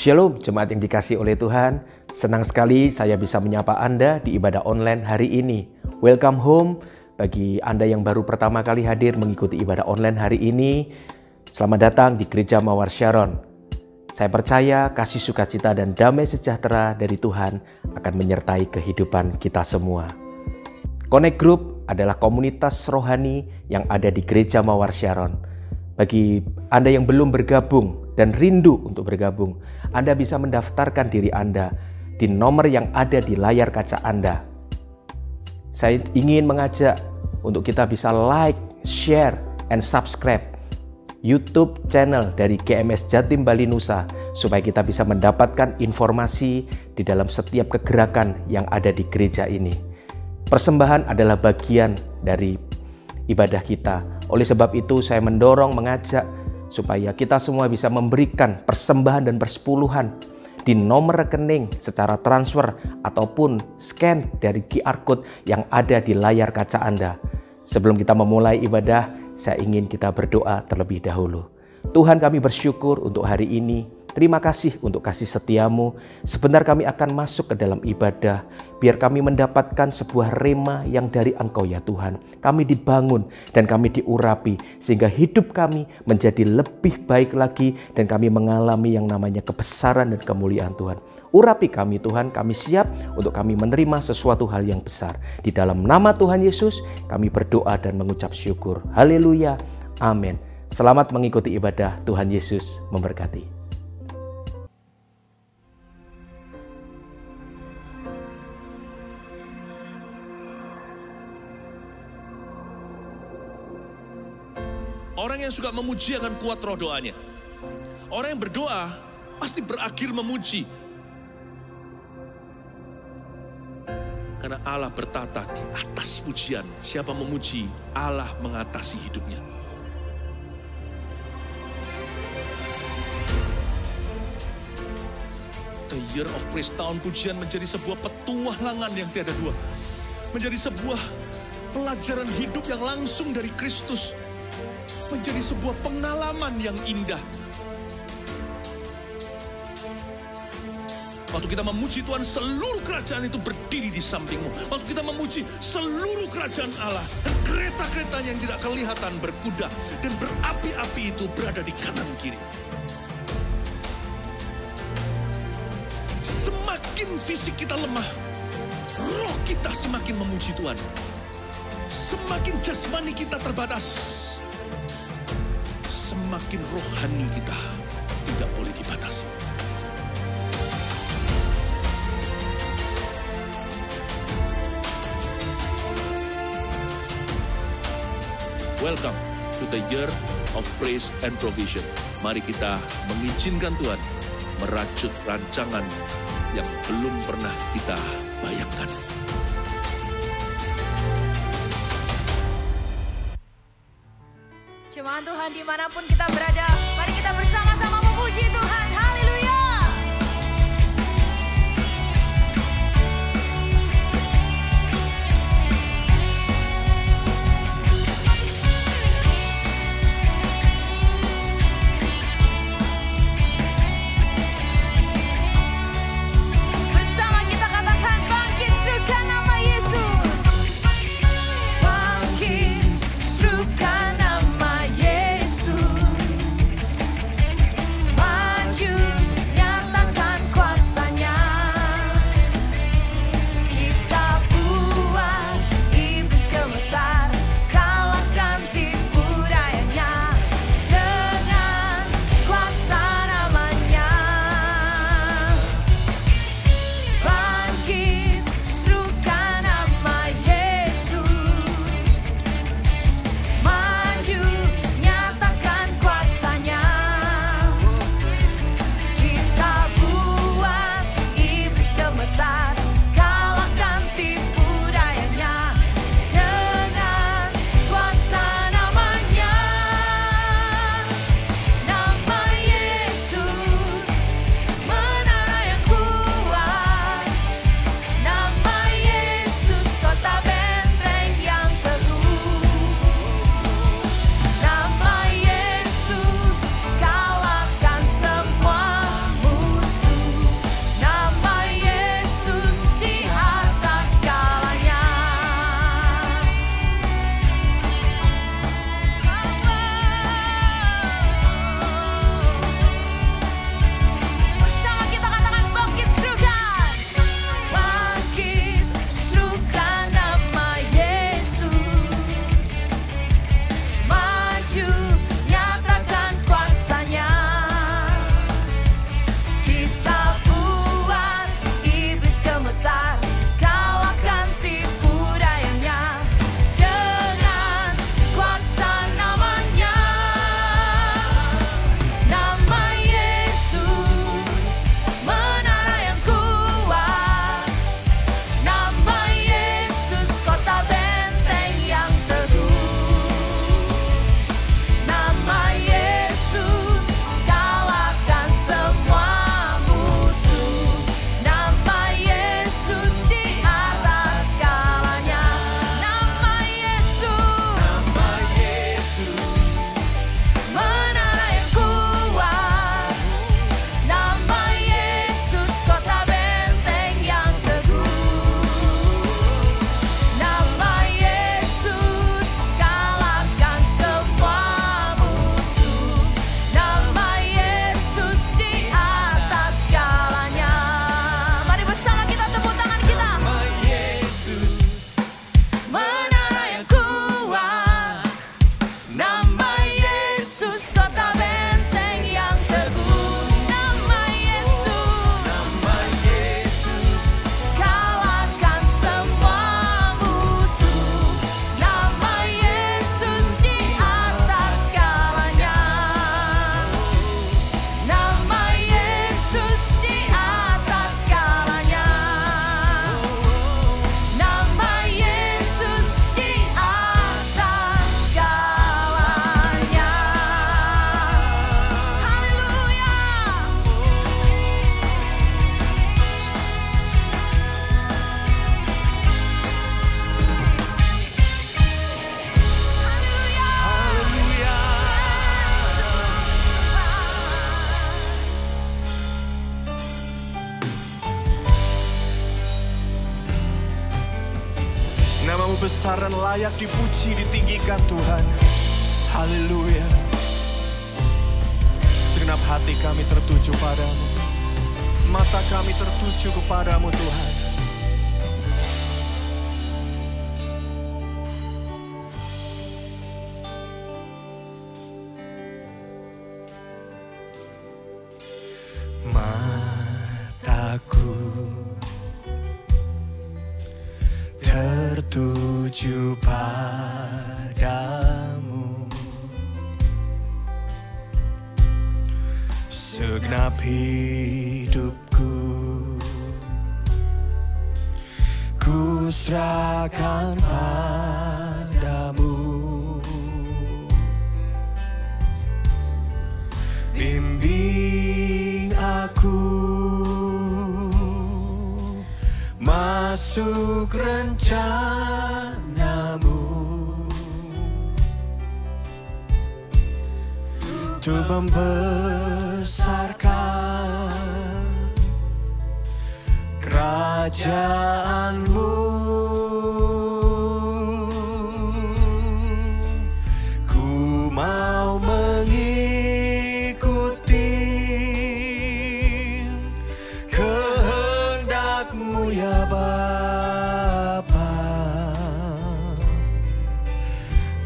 Shalom jemaat yang dikasihi oleh Tuhan. Senang sekali saya bisa menyapa Anda di ibadah online hari ini. Welcome home bagi Anda yang baru pertama kali hadir mengikuti ibadah online hari ini. Selamat datang di Gereja Mawar Sharon. Saya percaya kasih sukacita dan damai sejahtera dari Tuhan akan menyertai kehidupan kita semua. Connect Group adalah komunitas rohani yang ada di Gereja Mawar Sharon. Bagi Anda yang belum bergabung dan rindu untuk bergabung, Anda bisa mendaftarkan diri Anda di nomor yang ada di layar kaca Anda. Saya ingin mengajak untuk kita bisa like, share, and subscribe YouTube channel dari GMS Jatim Bali Nusa supaya kita bisa mendapatkan informasi di dalam setiap kegerakan yang ada di gereja ini. Persembahan adalah bagian dari ibadah kita. Oleh sebab itu saya mengajak supaya kita semua bisa memberikan persembahan dan persepuluhan di nomor rekening secara transfer ataupun scan dari QR Code yang ada di layar kaca Anda. Sebelum kita memulai ibadah, saya ingin kita berdoa terlebih dahulu. Tuhan, kami bersyukur untuk hari ini. Terima kasih untuk kasih setiamu. Sebentar kami akan masuk ke dalam ibadah. Biar kami mendapatkan sebuah rema yang dari Engkau ya Tuhan. Kami dibangun dan kami diurapi. Sehingga hidup kami menjadi lebih baik lagi. Dan kami mengalami yang namanya kebesaran dan kemuliaan Tuhan. Urapi kami Tuhan, kami siap untuk kami menerima sesuatu hal yang besar. Di dalam nama Tuhan Yesus kami berdoa dan mengucap syukur. Haleluya, amin. Selamat mengikuti ibadah. Tuhan Yesus memberkati. Orang yang suka memuji akan kuat roh doanya. Orang yang berdoa pasti berakhir memuji. Karena Allah bertata di atas pujian. Siapa memuji, Allah mengatasi hidupnya. The Year of Praise, tahun pujian menjadi sebuah petualangan yang tiada dua. Menjadi sebuah pelajaran hidup yang langsung dari Kristus. Menjadi sebuah pengalaman yang indah. Waktu kita memuji Tuhan, seluruh kerajaan itu berdiri di sampingmu. Waktu kita memuji, seluruh kerajaan Allah dan kereta-keretanya yang tidak kelihatan berkuda dan berapi-api itu berada di kanan kiri. Semakin fisik kita lemah, roh kita semakin memuji Tuhan. Semakin jasmani kita terbatas, semakin rohani kita tidak boleh dibatasi. Welcome to the Year of Praise and Provision. Mari kita mengizinkan Tuhan merajut rancangan yang belum pernah kita bayangkan. Jemaat Tuhan dimanapun kita berada, mari kita bersama-sama memuji Tuhan. Haleluya. Bersama kita katakan, bangkit serukan nama Yesus. Bangkit serukan nama Yesus. besar dan layak dipuji, ditinggikan Tuhan. Haleluya. Segenap hati kami tertuju padamu, mata kami tertuju kepadamu Tuhan. Mataku tertuju padamu, segenap hidupku ku serahkan padamu. Bimbing aku masuk rencanamu, untuk membesarkan kerajaanmu. Ku mau mengikuti kehendak-Mu ya Bapa.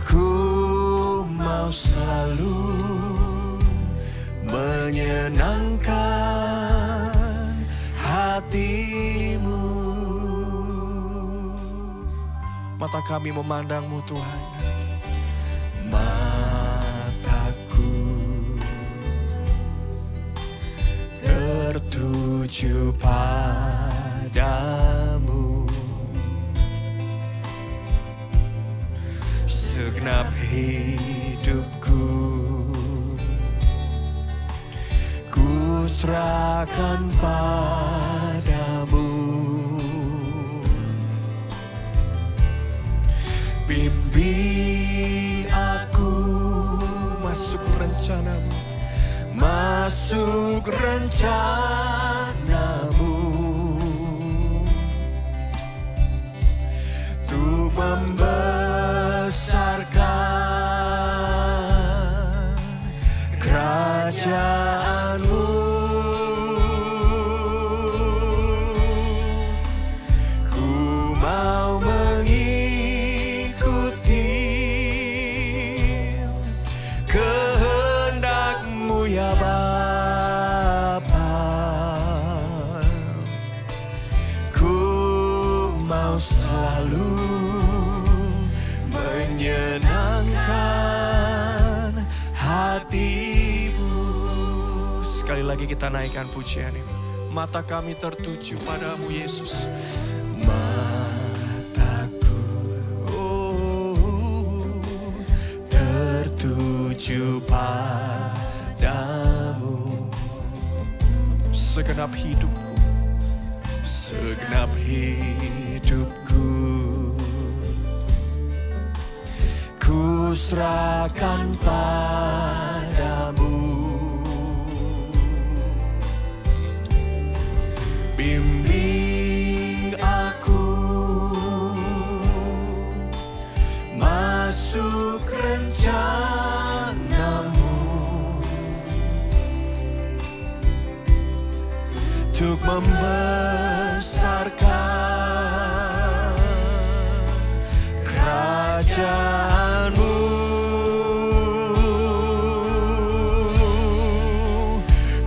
Ku mau selalu menyenangkan hati-Mu. Mata kami memandang-Mu Tuhan. Mataku tertuju padamu, segenap hidupku ku serahkan padamu. Bimbing aku masuk rencana-Mu, masuk rencana-Mu, untuk membesarkan kerajaan-Mu. Ku mau mengikuti kehendak-Mu ya Bapa. Ku mau selalu menyenangkan hati-Mu. Sekali lagi kita naikkan pujian ini. Mata kami tertuju padamu Yesus. Mataku tertuju padamu, segenap hidupku, segenap hidupku ku serahkan padamu. Bimbing aku masuk rencana-Mu, untuk membesarkan kerajaan-Mu.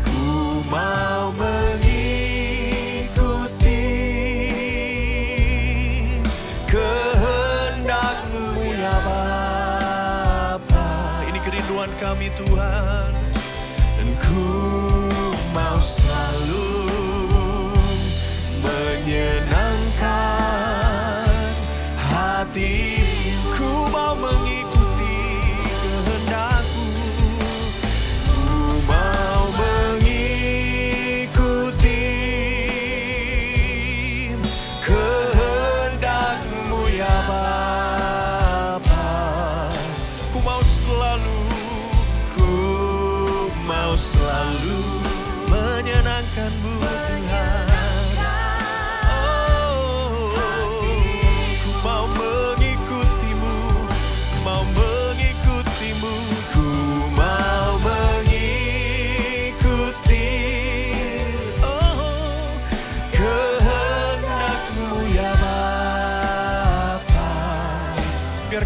Ku mau mengikuti kehendak-Mu ya Bapa. Ini kerinduan kami Tuhan. Dan ku mau selalu menyenangkan hati-Ku, mau mengikuti kehendak-Mu. Ku mau mengikuti kehendak-Mu ya Bapa. Ku mau selalu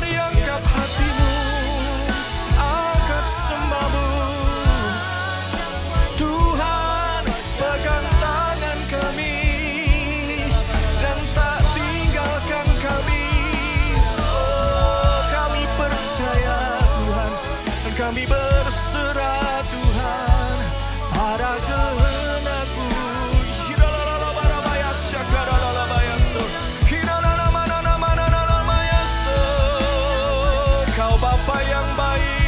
Mari angkat hatimu, angkat sembahmu. Tuhan pegang tangan kami dan tak tinggalkan kami. Oh, kami percaya Tuhan, dan kami berserah Tuhan pada kehendak-Mu. Kau Bapa yang baik.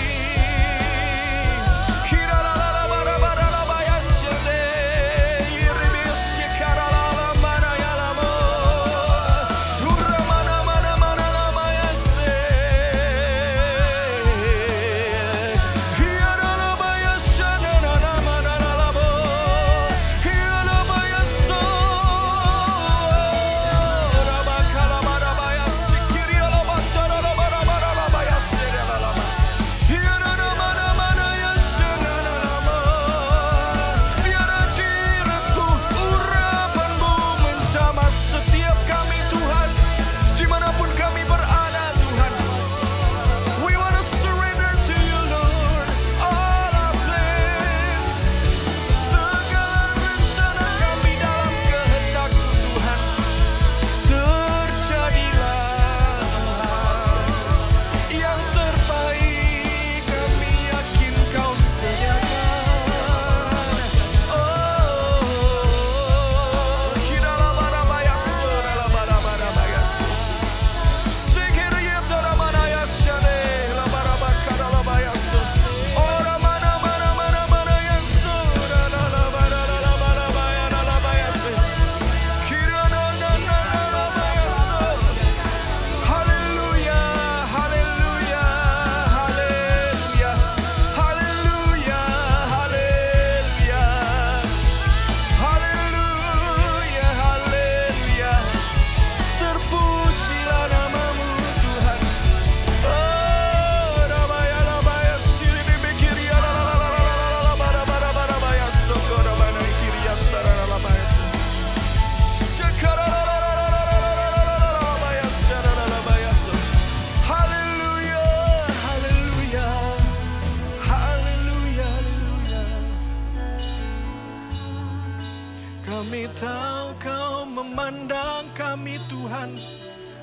Kami tahu Kau memandang kami Tuhan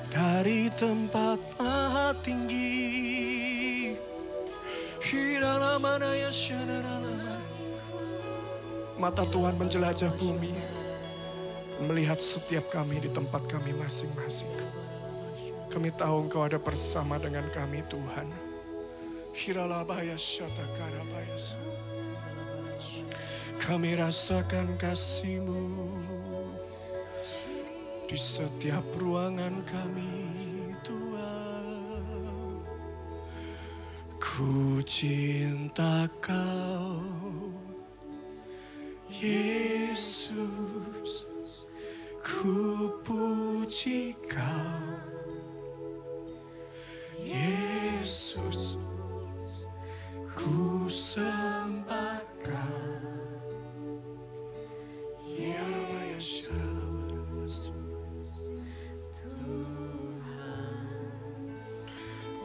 dari tempat maha tinggi. Mata Tuhan menjelajah bumi, melihat setiap kami di tempat kami masing-masing. Kami tahu Engkau ada bersama dengan kami Tuhan. Kami rasakan kasih-Mu di setiap ruangan kami Tuhan. Ku cinta Kau Yesus, ku puji Kau Yesus, ku sembah Kau.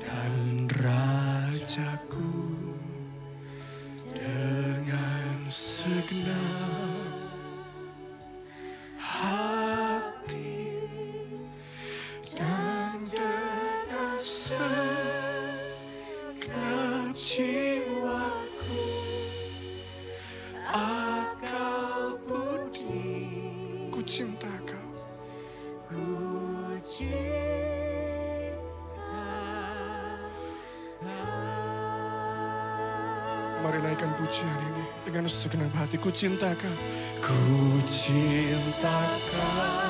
Dan Rajaku dengan segenap hati dan dengan segenap jiwaku, akal budi, ku cinta Kau. Ku Mari naikkan pujian ini dengan segenap hati. Ku cinta Kau. Ku cinta Kau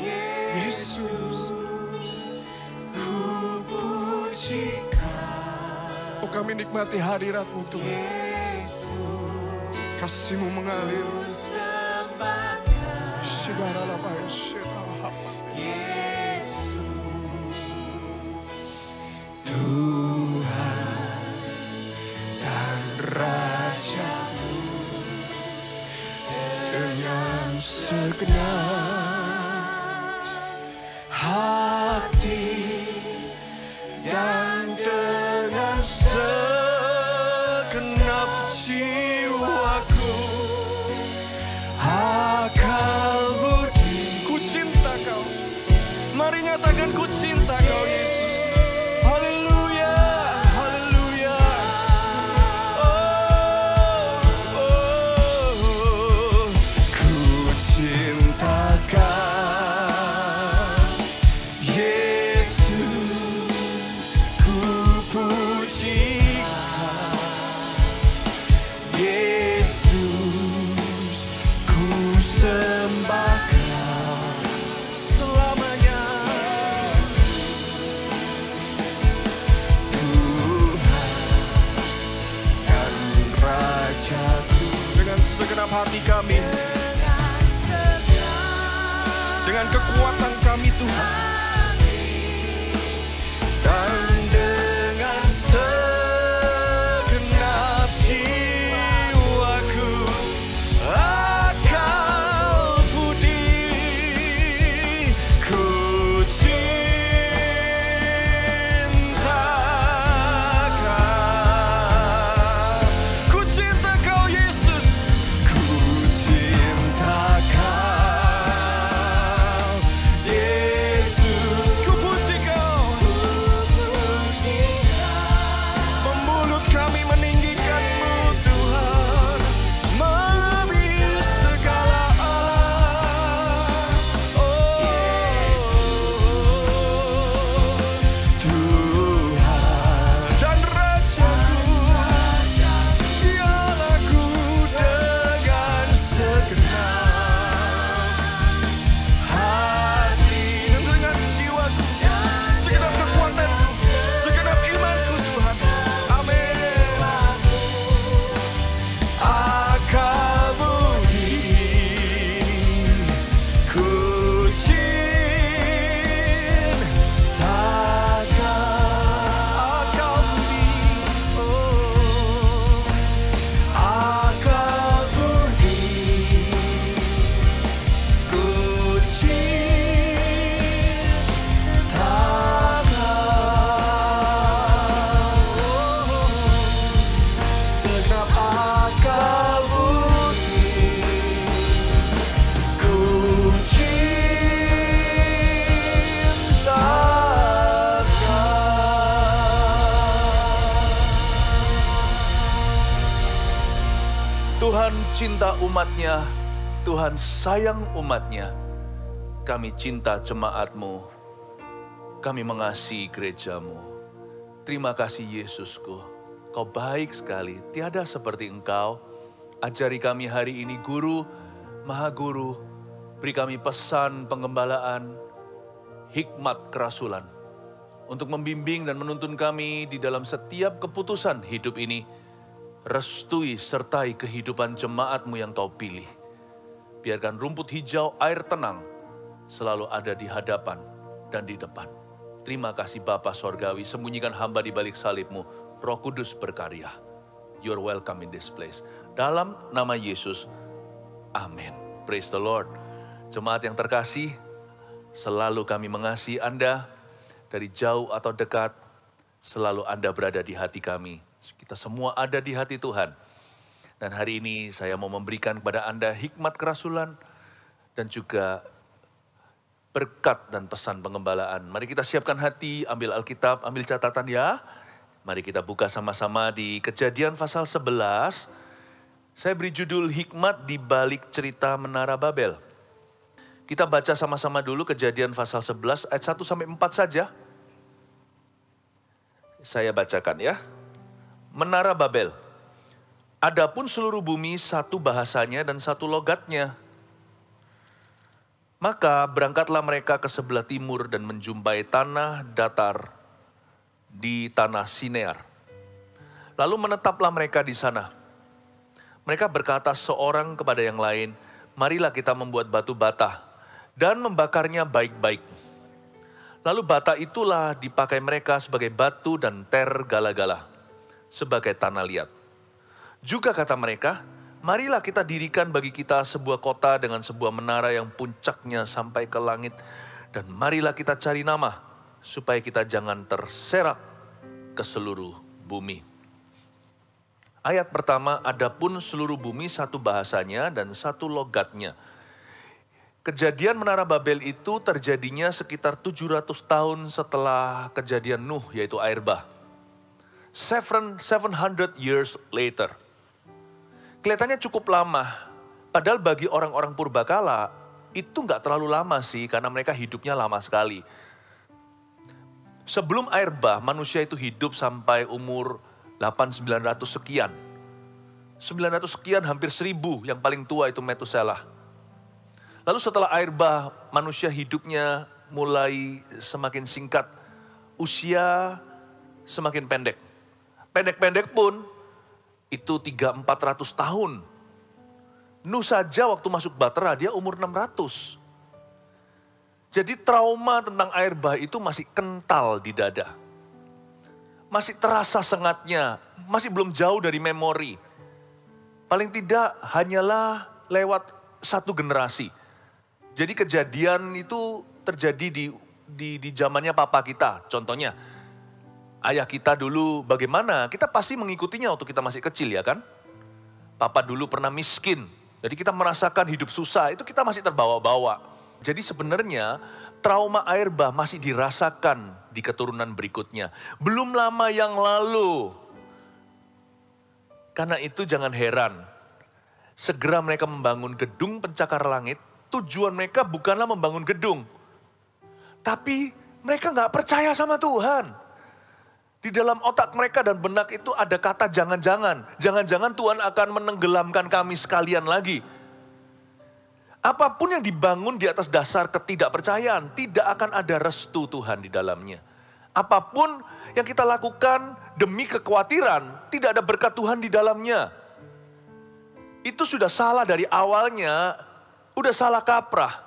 Yesus, ku puji Kau. Oh, kami nikmati hadirat-Mu Tuhan. Kasih-Mu mengalir. Segala apa yang segala apa. Tuhan dan Raja-Mu dengan segenap hati dan dengan segenap jiwaku, akal budi, ku cinta Kau. Mari nyatakan ku cinta Kau Yesus. Segenap hati kami, dengan kekuatan kami Tuhan, dan dengan segenap jiwaku, akal budi, ku cinta Kau. Ku cinta Kau Yesus. Yesus, Tuhan cinta umatnya, Tuhan sayang umatnya. Kami cinta jemaat-Mu, kami mengasihi gereja-Mu. Terima kasih Yesusku, Kau baik sekali, tiada seperti Engkau. Ajari kami hari ini Guru, Maha Guru, beri kami pesan penggembalaan, hikmat kerasulan, untuk membimbing dan menuntun kami di dalam setiap keputusan hidup ini. Restui sertai kehidupan jemaat-Mu yang Kau pilih. Biarkan rumput hijau, air tenang, selalu ada di hadapan dan di depan. Terima kasih Bapa Sorgawi, sembunyikan hamba di balik salib-Mu. Roh Kudus berkarya. You're welcome in this place. Dalam nama Yesus, amin. Praise the Lord. Jemaat yang terkasih, selalu kami mengasihi Anda. Dari jauh atau dekat, selalu Anda berada di hati kami. Kita semua ada di hati Tuhan. Dan hari ini saya mau memberikan kepada Anda hikmat kerasulan dan juga berkat dan pesan penggembalaan. Mari kita siapkan hati, ambil Alkitab, ambil catatan ya. Mari kita buka sama-sama di Kejadian pasal 11. Saya beri judul hikmat di balik cerita Menara Babel. Kita baca sama-sama dulu Kejadian pasal 11 ayat 1 sampai 4 saja. Saya bacakan ya. Menara Babel. Adapun seluruh bumi satu bahasanya dan satu logatnya. Maka berangkatlah mereka ke sebelah timur dan menjumpai tanah datar di tanah Sinear. Lalu menetaplah mereka di sana. Mereka berkata seorang kepada yang lain, marilah kita membuat batu bata dan membakarnya baik-baik. Lalu bata itulah dipakai mereka sebagai batu dan tergala-gala, sebagai tanah liat. Juga kata mereka, marilah kita dirikan bagi kita sebuah kota dengan sebuah menara yang puncaknya sampai ke langit. Dan marilah kita cari nama, supaya kita jangan terserak ke seluruh bumi. Ayat pertama, adapun seluruh bumi satu bahasanya dan satu logatnya. Kejadian Menara Babel itu terjadinya sekitar 700 tahun setelah kejadian Nuh, yaitu air bah. 700 years later. Kelihatannya cukup lama, padahal bagi orang-orang purbakala itu nggak terlalu lama sih, karena mereka hidupnya lama sekali. Sebelum air bah, manusia itu hidup sampai umur 800-900 sekian. 900 sekian, hampir 1000, yang paling tua itu Metusela. Lalu setelah air bah, manusia hidupnya mulai semakin singkat, usia semakin pendek. Pendek-pendek pun itu 300-400 tahun. Nuh saja waktu masuk Bahtera dia umur 600. Jadi trauma tentang air bah itu masih kental di dada. Masih terasa sengatnya, masih belum jauh dari memori. Paling tidak hanyalah lewat satu generasi. Jadi kejadian itu terjadi di zamannya papa kita. Contohnya, ayah kita dulu bagaimana? Kita pasti mengikutinya waktu kita masih kecil ya kan? Papa dulu pernah miskin. Jadi kita merasakan hidup susah, itu kita masih terbawa-bawa. Jadi sebenarnya trauma air bah masih dirasakan di keturunan berikutnya. Belum lama yang lalu. Karena itu jangan heran. Segera mereka membangun gedung pencakar langit. Tujuan mereka bukanlah membangun gedung. Tapi mereka nggak percaya sama Tuhan. Di dalam otak mereka dan benak itu ada kata jangan-jangan. Jangan-jangan Tuhan akan menenggelamkan kami sekalian lagi. Apapun yang dibangun di atas dasar ketidakpercayaan, tidak akan ada restu Tuhan di dalamnya. Apapun yang kita lakukan demi kekhawatiran, tidak ada berkat Tuhan di dalamnya. Itu sudah salah dari awalnya, udah salah kaprah.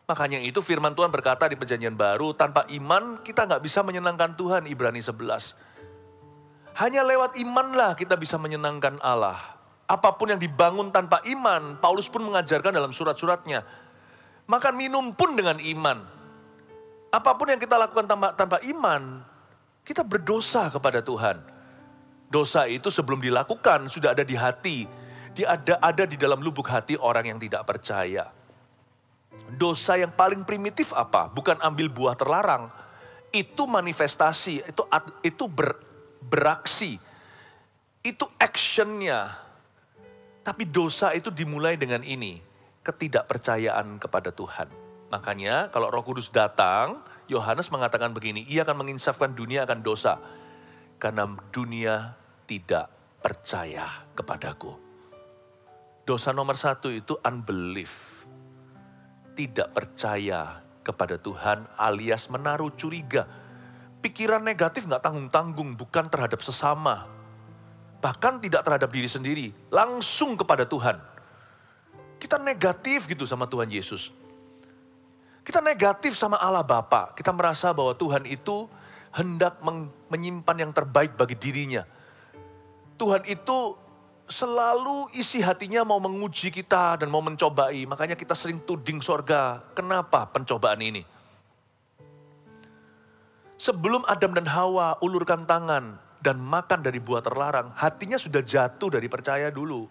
Makanya itu firman Tuhan berkata di Perjanjian Baru, tanpa iman kita nggak bisa menyenangkan Tuhan, Ibrani 11. Hanya lewat imanlah kita bisa menyenangkan Allah. Apapun yang dibangun tanpa iman, Paulus pun mengajarkan dalam surat-suratnya. Makan minum pun dengan iman. Apapun yang kita lakukan tanpa iman, kita berdosa kepada Tuhan. Dosa itu sebelum dilakukan sudah ada di hati. Dia ada di dalam lubuk hati orang yang tidak percaya. Dosa yang paling primitif apa? Bukan ambil buah terlarang. Itu manifestasi, itu beraksi. Itu actionnya. Tapi dosa itu dimulai dengan ini, ketidakpercayaan kepada Tuhan. Makanya kalau Roh Kudus datang, Yohanes mengatakan begini, ia akan menginsafkan dunia akan dosa. Karena dunia tidak percaya kepadaku. Dosa nomor 1 itu unbelief. Tidak percaya kepada Tuhan alias menaruh curiga. Pikiran negatif gak tanggung-tanggung, bukan terhadap sesama. Bahkan tidak terhadap diri sendiri, langsung kepada Tuhan. Kita negatif gitu sama Tuhan Yesus. Kita negatif sama Allah Bapa. Kita merasa bahwa Tuhan itu hendak menyimpan yang terbaik bagi dirinya. Tuhan itu selalu isi hatinya mau menguji kita dan mau mencobai. Makanya kita sering tuding sorga. Kenapa pencobaan ini? Sebelum Adam dan Hawa ulurkan tangan dan makan dari buah terlarang, hatinya sudah jatuh dari percaya dulu.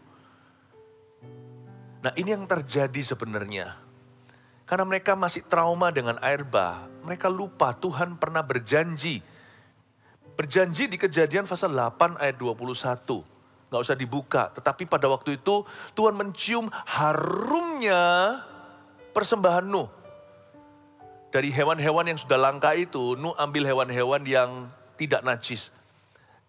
Nah, ini yang terjadi sebenarnya. Karena mereka masih trauma dengan air bah. Mereka lupa Tuhan pernah berjanji. Berjanji di Kejadian pasal 8 ayat 21. Gak usah dibuka. Tetapi pada waktu itu Tuhan mencium harumnya persembahan Nuh. Dari hewan-hewan yang sudah langka itu, Nuh ambil hewan-hewan yang tidak najis.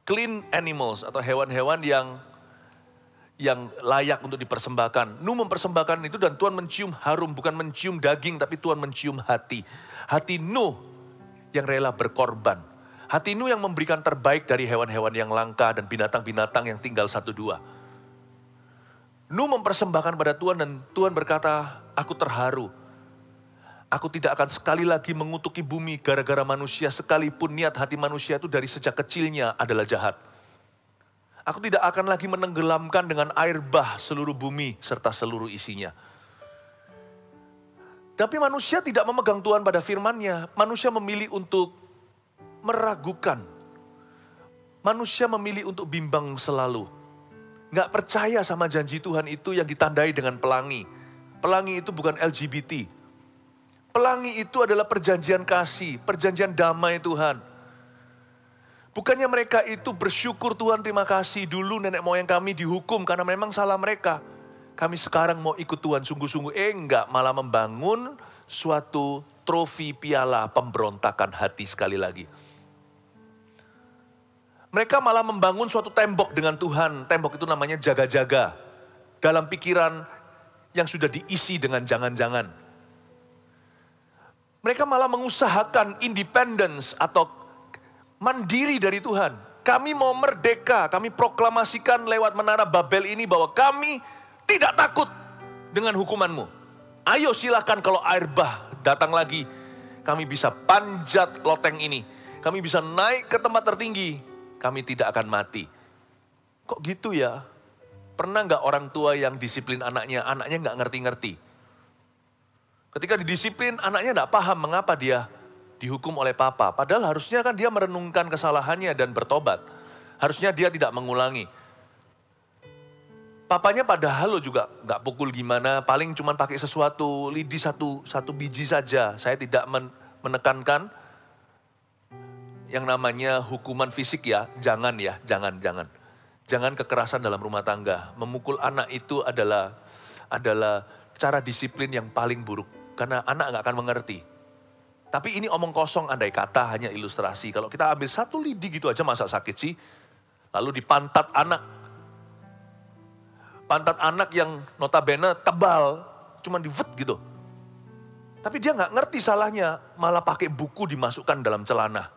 Clean animals atau hewan-hewan yang layak untuk dipersembahkan. Nuh mempersembahkan itu dan Tuhan mencium harum, bukan mencium daging tapi Tuhan mencium hati. Hati Nuh yang rela berkorban. Hati Nuh yang memberikan terbaik dari hewan-hewan yang langka dan binatang-binatang yang tinggal 1-2. Nuh mempersembahkan pada Tuhan dan Tuhan berkata, aku terharu. Aku tidak akan sekali lagi mengutuki bumi gara-gara manusia sekalipun niat hati manusia itu dari sejak kecilnya adalah jahat. Aku tidak akan lagi menenggelamkan dengan air bah seluruh bumi serta seluruh isinya. Tapi manusia tidak memegang Tuhan pada firman-Nya. Manusia memilih untuk meragukan. Manusia memilih untuk bimbang selalu. Nggak percaya sama janji Tuhan itu yang ditandai dengan pelangi. Pelangi itu bukan LGBT. Pelangi itu adalah perjanjian kasih, perjanjian damai Tuhan. Bukannya mereka itu bersyukur Tuhan terima kasih dulu nenek moyang kami dihukum karena memang salah mereka. Kami sekarang mau ikut Tuhan sungguh-sungguh. Enggak, malah membangun suatu trofi piala pemberontakan hati sekali lagi. Mereka malah membangun suatu tembok dengan Tuhan. Tembok itu namanya jaga-jaga. Dalam pikiran yang sudah diisi dengan jangan-jangan. Mereka malah mengusahakan independence atau mandiri dari Tuhan. Kami mau merdeka, kami proklamasikan lewat Menara Babel ini bahwa kami tidak takut dengan hukumanmu. Ayo silakan kalau air bah datang lagi, kami bisa panjat loteng ini. Kami bisa naik ke tempat tertinggi, kami tidak akan mati. Kok gitu ya? Pernah nggak orang tua yang disiplin anaknya nggak ngerti-ngerti? Ketika didisiplin, anaknya tidak paham mengapa dia dihukum oleh papa. Padahal harusnya kan dia merenungkan kesalahannya dan bertobat. Harusnya dia tidak mengulangi. Papanya padahal lo juga nggak pukul gimana, paling cuma pakai sesuatu, lidi satu biji saja. Saya tidak menekankan yang namanya hukuman fisik ya, jangan. Jangan kekerasan dalam rumah tangga. Memukul anak itu adalah cara disiplin yang paling buruk. Karena anak nggak akan mengerti. Tapi ini omong kosong, andai kata hanya ilustrasi. Kalau kita ambil satu lidi gitu aja masa sakit sih. Lalu di pantat anak. Pantat anak yang notabene tebal, cuma divet gitu. Tapi dia nggak ngerti salahnya, malah pakai buku dimasukkan dalam celana.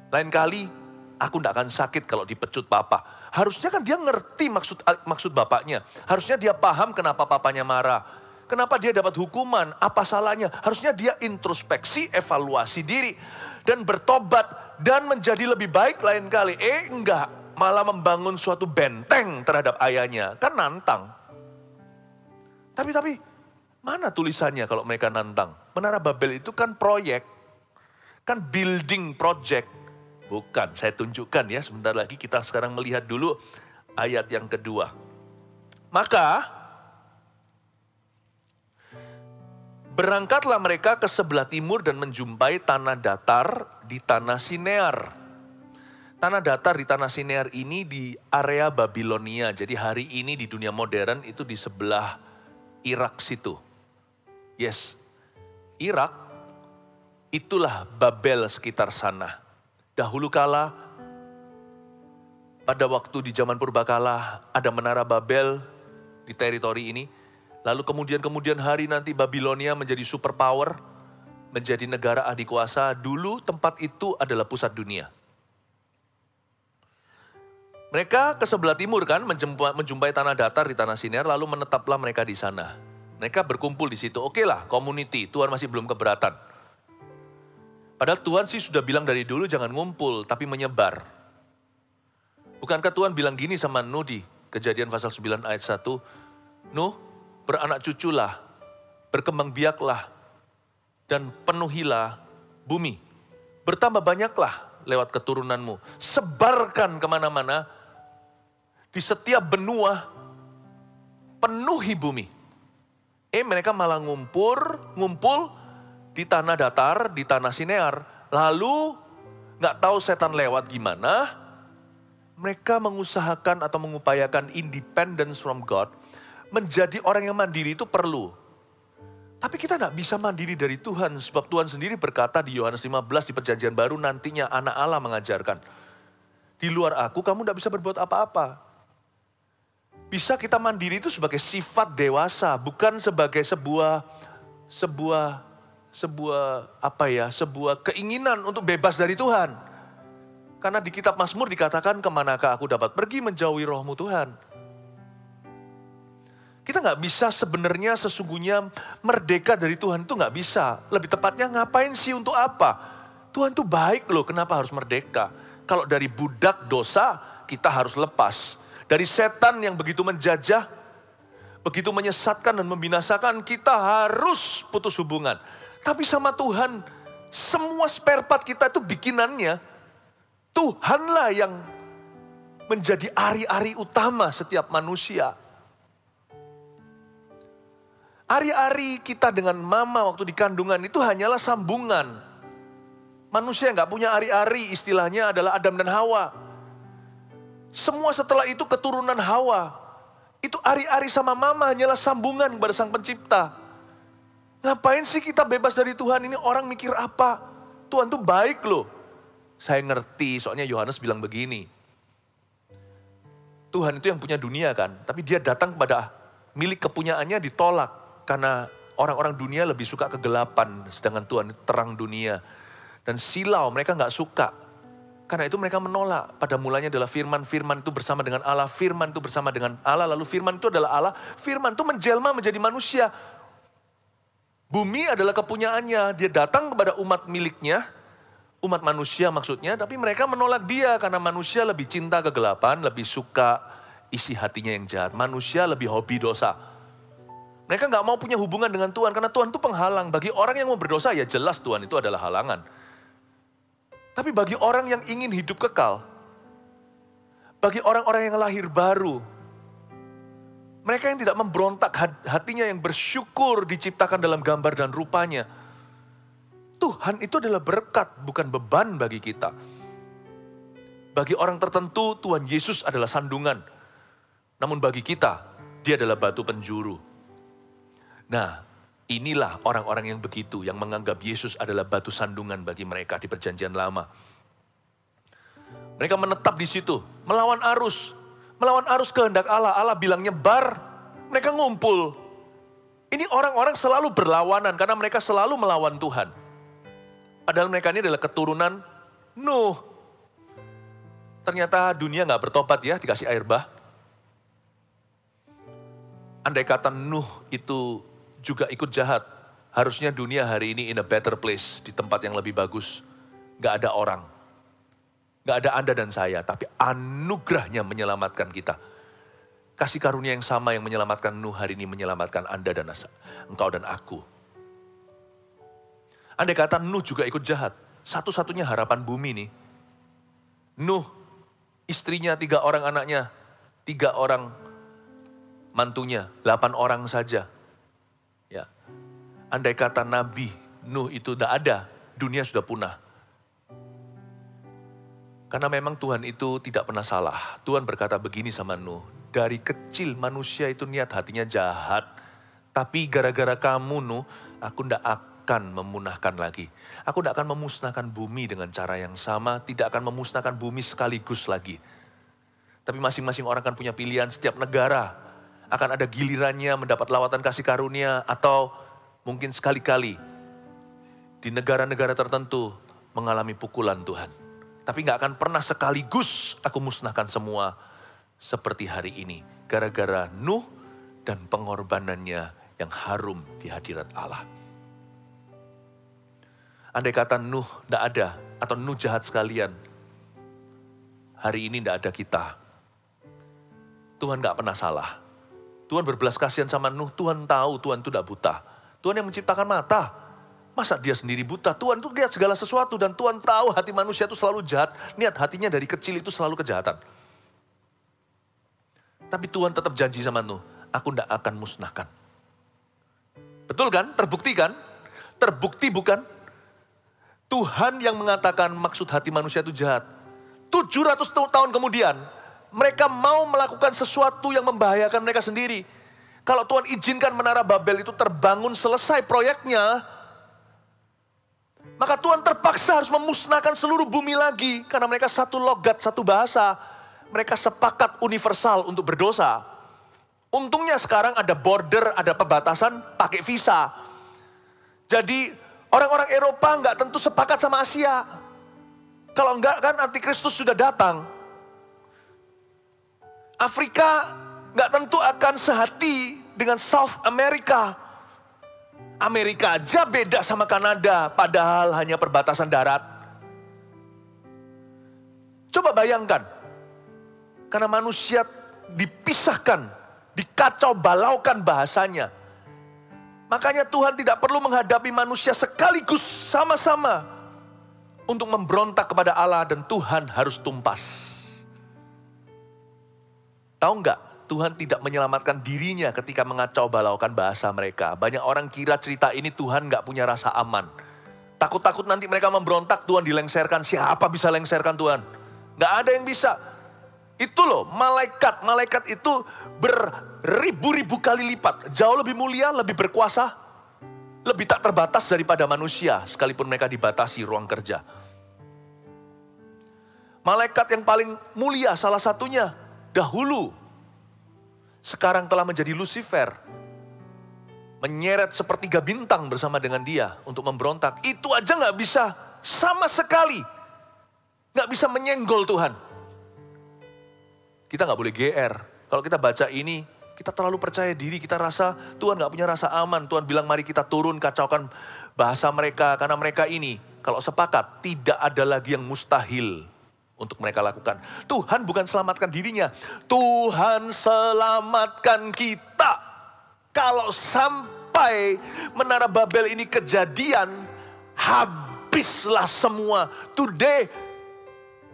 Lain kali, aku nggak akan sakit kalau dipecut papa. Harusnya kan dia ngerti maksud bapaknya. Harusnya dia paham kenapa papanya marah. Kenapa dia dapat hukuman? Apa salahnya? Harusnya dia introspeksi, evaluasi diri. Dan bertobat dan menjadi lebih baik lain kali. Enggak. Malah membangun suatu benteng terhadap ayahnya. Kan nantang. Tapi mana tulisannya kalau mereka nantang? Menara Babel itu kan proyek. Kan building project. Bukan, saya tunjukkan ya. Sebentar lagi kita sekarang melihat dulu ayat yang kedua. Maka berangkatlah mereka ke sebelah timur dan menjumpai tanah datar di tanah Sinear. Tanah datar di tanah Sinear ini di area Babilonia. Jadi hari ini di dunia modern itu di sebelah Irak situ. Yes, Irak itulah Babel sekitar sana. Dahulu kala, pada waktu di zaman purbakala ada menara Babel di teritori ini. Lalu kemudian hari nanti Babilonia menjadi superpower, menjadi negara adikuasa. Dulu tempat itu adalah pusat dunia. Mereka ke sebelah timur kan, menjumpai tanah datar di tanah Sinear, lalu menetaplah mereka di sana. Mereka berkumpul di situ. Oke lah, community, Tuhan masih belum keberatan. Padahal Tuhan sih sudah bilang dari dulu jangan ngumpul, tapi menyebar. Bukankah Tuhan bilang gini sama Nuh di Kejadian pasal 9 ayat 1, Nuh, beranak cuculah, berkembang biaklah, dan penuhilah bumi. Bertambah banyaklah lewat keturunanmu. Sebarkan kemana-mana, di setiap benua, penuhi bumi. Mereka malah ngumpul di tanah datar, di tanah Sinear. Lalu gak tahu setan lewat gimana, mereka mengusahakan atau mengupayakan independence from God. Menjadi orang yang mandiri itu perlu. Tapi kita gak bisa mandiri dari Tuhan. Sebab Tuhan sendiri berkata di Yohanes 15 di perjanjian baru, nantinya anak Allah mengajarkan. Di luar aku kamu gak bisa berbuat apa-apa. Bisa kita mandiri itu sebagai sifat dewasa, bukan sebagai sebuah keinginan untuk bebas dari Tuhan. Karena di kitab Mazmur dikatakan, kemanakah aku dapat pergi menjauhi rohmu Tuhan. Kita nggak bisa sebenarnya sesungguhnya merdeka dari Tuhan itu nggak bisa. Lebih tepatnya ngapain sih, untuk apa? Tuhan tuh baik loh, kenapa harus merdeka? Kalau dari budak dosa kita harus lepas. Dari setan yang begitu menjajah, begitu menyesatkan dan membinasakan, kita harus putus hubungan. Tapi sama Tuhan, semua spare part kita itu bikinannya, Tuhanlah yang menjadi ari-ari utama setiap manusia. Ari-ari kita dengan mama waktu di kandungan itu hanyalah sambungan. Manusia yang gak punya ari-ari istilahnya adalah Adam dan Hawa. Semua setelah itu keturunan Hawa. Itu ari-ari sama mama hanyalah sambungan kepada Sang Pencipta. Ngapain sih kita bebas dari Tuhan? Ini orang mikir apa? Tuhan tuh baik loh. Saya ngerti, soalnya Yohanes bilang begini. Tuhan itu yang punya dunia kan, tapi dia datang kepada milik kepunyaannya ditolak. Karena orang-orang dunia lebih suka kegelapan, sedangkan Tuhan terang dunia. Dan silau, mereka gak suka. Karena itu mereka menolak. Pada mulanya adalah firman itu bersama dengan Allah, firman itu bersama dengan Allah, lalu firman itu adalah Allah, firman itu menjelma menjadi manusia. Bumi adalah kepunyaannya, dia datang kepada umat miliknya, umat manusia maksudnya, tapi mereka menolak dia karena manusia lebih cinta kegelapan, lebih suka isi hatinya yang jahat. Manusia lebih hobi dosa. Mereka gak mau punya hubungan dengan Tuhan karena Tuhan itu penghalang. Bagi orang yang mau berdosa ya jelas Tuhan itu adalah halangan. Tapi bagi orang yang ingin hidup kekal, bagi orang-orang yang lahir baru, mereka yang tidak memberontak hatinya, yang bersyukur diciptakan dalam gambar dan rupanya, Tuhan itu adalah berkat, bukan beban bagi kita. Bagi orang tertentu, Tuhan Yesus adalah sandungan. Namun bagi kita, dia adalah batu penjuru. Nah, inilah orang-orang yang begitu, yang menganggap Yesus adalah batu sandungan bagi mereka di perjanjian lama. Mereka menetap di situ, melawan arus kehendak Allah. Allah bilang nyebar, mereka ngumpul. Ini orang-orang selalu berlawanan karena mereka selalu melawan Tuhan. Padahal mereka ini adalah keturunan Nuh. Ternyata dunia gak bertobat ya, dikasih air bah. Andai kata Nuh itu juga ikut jahat, harusnya dunia hari ini in a better place, di tempat yang lebih bagus. Gak ada orang, gak ada Anda dan saya, tapi anugerahnya menyelamatkan kita. Kasih karunia yang sama yang menyelamatkan Nuh hari ini menyelamatkan Anda dan engkau dan aku. Andai kata Nuh juga ikut jahat, satu-satunya harapan bumi nih. Nuh, istrinya 3 orang anaknya, 3 orang mantunya, 8 orang saja. Ya, andai kata Nabi Nuh itu tidak ada, dunia sudah punah. Karena memang Tuhan itu tidak pernah salah. Tuhan berkata begini sama Nuh, dari kecil manusia itu niat hatinya jahat. Tapi gara-gara kamu Nuh, aku tidak akan memunahkan lagi. Aku tidak akan memusnahkan bumi dengan cara yang sama, tidak akan memusnahkan bumi sekaligus lagi. Tapi masing-masing orang akan punya pilihan, setiap negara akan ada gilirannya mendapat lawatan kasih karunia, atau mungkin sekali-kali di negara-negara tertentu mengalami pukulan Tuhan. Tapi gak akan pernah sekaligus aku musnahkan semua seperti hari ini. Gara-gara Nuh dan pengorbanannya yang harum di hadirat Allah. Andai kata Nuh gak ada, atau Nuh jahat sekalian, hari ini gak ada kita. Tuhan gak pernah salah. Tuhan berbelas kasihan sama Nuh, Tuhan tahu Tuhan itu gak buta. Tuhan yang menciptakan mata. Masa dia sendiri buta? Tuhan itu lihat segala sesuatu dan Tuhan tahu hati manusia itu selalu jahat. Niat hatinya dari kecil itu selalu kejahatan. Tapi Tuhan tetap janji sama Nuh, aku tidak akan musnahkan. Betul kan? Terbukti kan? Terbukti bukan? Tuhan yang mengatakan maksud hati manusia itu jahat. 700 tahun kemudian, mereka mau melakukan sesuatu yang membahayakan mereka sendiri. Kalau Tuhan izinkan Menara Babel itu terbangun selesai proyeknya, maka Tuhan terpaksa harus memusnahkan seluruh bumi lagi. Karena mereka satu logat, satu bahasa. Mereka sepakat universal untuk berdosa. Untungnya sekarang ada border, ada pembatasan pakai visa. Jadi orang-orang Eropa nggak tentu sepakat sama Asia. Kalau enggak kan antikristus sudah datang. Afrika nggak tentu akan sehati dengan South America. Amerika aja beda sama Kanada, padahal hanya perbatasan darat. Coba bayangkan, karena manusia dipisahkan, dikacau balaukan bahasanya. Makanya Tuhan tidak perlu menghadapi manusia sekaligus sama-sama untuk memberontak kepada Allah dan Tuhan harus tumpas. Tahu nggak? Tuhan tidak menyelamatkan dirinya ketika mengacau balaukan bahasa mereka. Banyak orang kira cerita ini Tuhan gak punya rasa aman. Takut-takut nanti mereka memberontak, Tuhan dilengserkan. Siapa bisa lengserkan Tuhan? Gak ada yang bisa. Itu loh, malaikat itu beribu-ribu kali lipat. Jauh lebih mulia, lebih berkuasa, lebih tak terbatas daripada manusia. Sekalipun mereka dibatasi ruang kerja. Malaikat yang paling mulia salah satunya dahulu, sekarang telah menjadi Lucifer. Menyeret sepertiga bintang bersama dengan dia untuk memberontak. Itu aja gak bisa sama sekali. Gak bisa menyenggol Tuhan. Kita gak boleh GR. Kalau kita baca ini, kita terlalu percaya diri. Kita rasa Tuhan gak punya rasa aman. Tuhan bilang mari kita turun kacaukan bahasa mereka. Karena mereka ini kalau sepakat tidak ada lagi yang mustahil untuk mereka lakukan. Tuhan bukan selamatkan dirinya. Tuhan selamatkan kita. Kalau sampai Menara Babel ini kejadian, habislah semua. Today,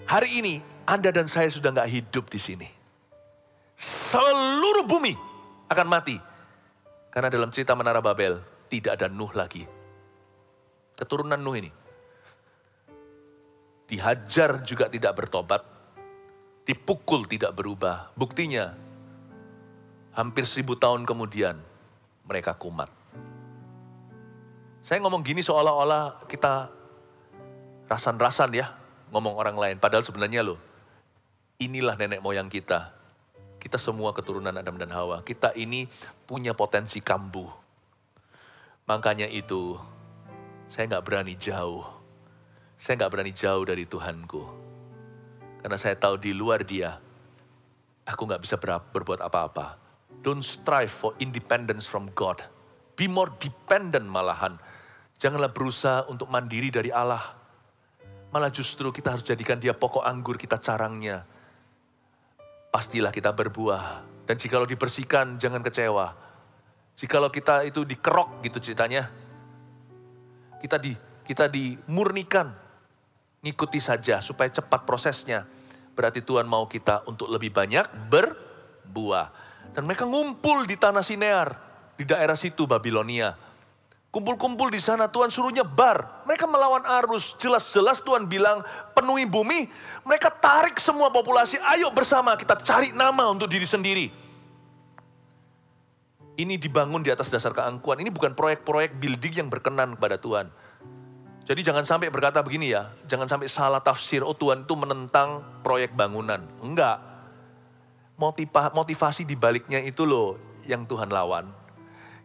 hari ini, Anda dan saya sudah gak hidup di sini. Seluruh bumi akan mati. Karena dalam cerita Menara Babel, tidak ada Nuh lagi. Keturunan Nuh ini. Dihajar juga tidak bertobat, dipukul tidak berubah. Buktinya, hampir 1000 tahun kemudian mereka kumat. Saya ngomong gini seolah-olah kita rasan-rasan ya, ngomong orang lain. Padahal sebenarnya loh, inilah nenek moyang kita. Kita semua keturunan Adam dan Hawa. Kita ini punya potensi kambuh. Makanya itu, saya gak berani jauh. Saya gak berani jauh dari Tuhanku. Karena saya tahu di luar dia, aku gak bisa berbuat apa-apa. Don't strive for independence from God. Be more dependent malahan. Janganlah berusaha untuk mandiri dari Allah. Malah justru kita harus jadikan dia pokok anggur, kita carangnya. Pastilah kita berbuah. Dan jikalau dibersihkan, jangan kecewa. Jikalau kita itu dikerok gitu ceritanya. Kita dimurnikan. Ngikuti saja supaya cepat prosesnya. Berarti Tuhan mau kita untuk lebih banyak berbuah. Dan mereka ngumpul di tanah Sinear. Di daerah situ Babilonia. Kumpul-kumpul di sana, Tuhan suruh nyebar. Mereka melawan arus, jelas-jelas Tuhan bilang penuhi bumi. Mereka tarik semua populasi, ayo bersama kita cari nama untuk diri sendiri. Ini dibangun di atas dasar keangkuhan. Ini bukan proyek-proyek building yang berkenan kepada Tuhan. Jadi jangan sampai berkata begini ya, jangan sampai salah tafsir, oh Tuhan itu menentang proyek bangunan. Enggak. Motivasi di baliknya itu loh yang Tuhan lawan.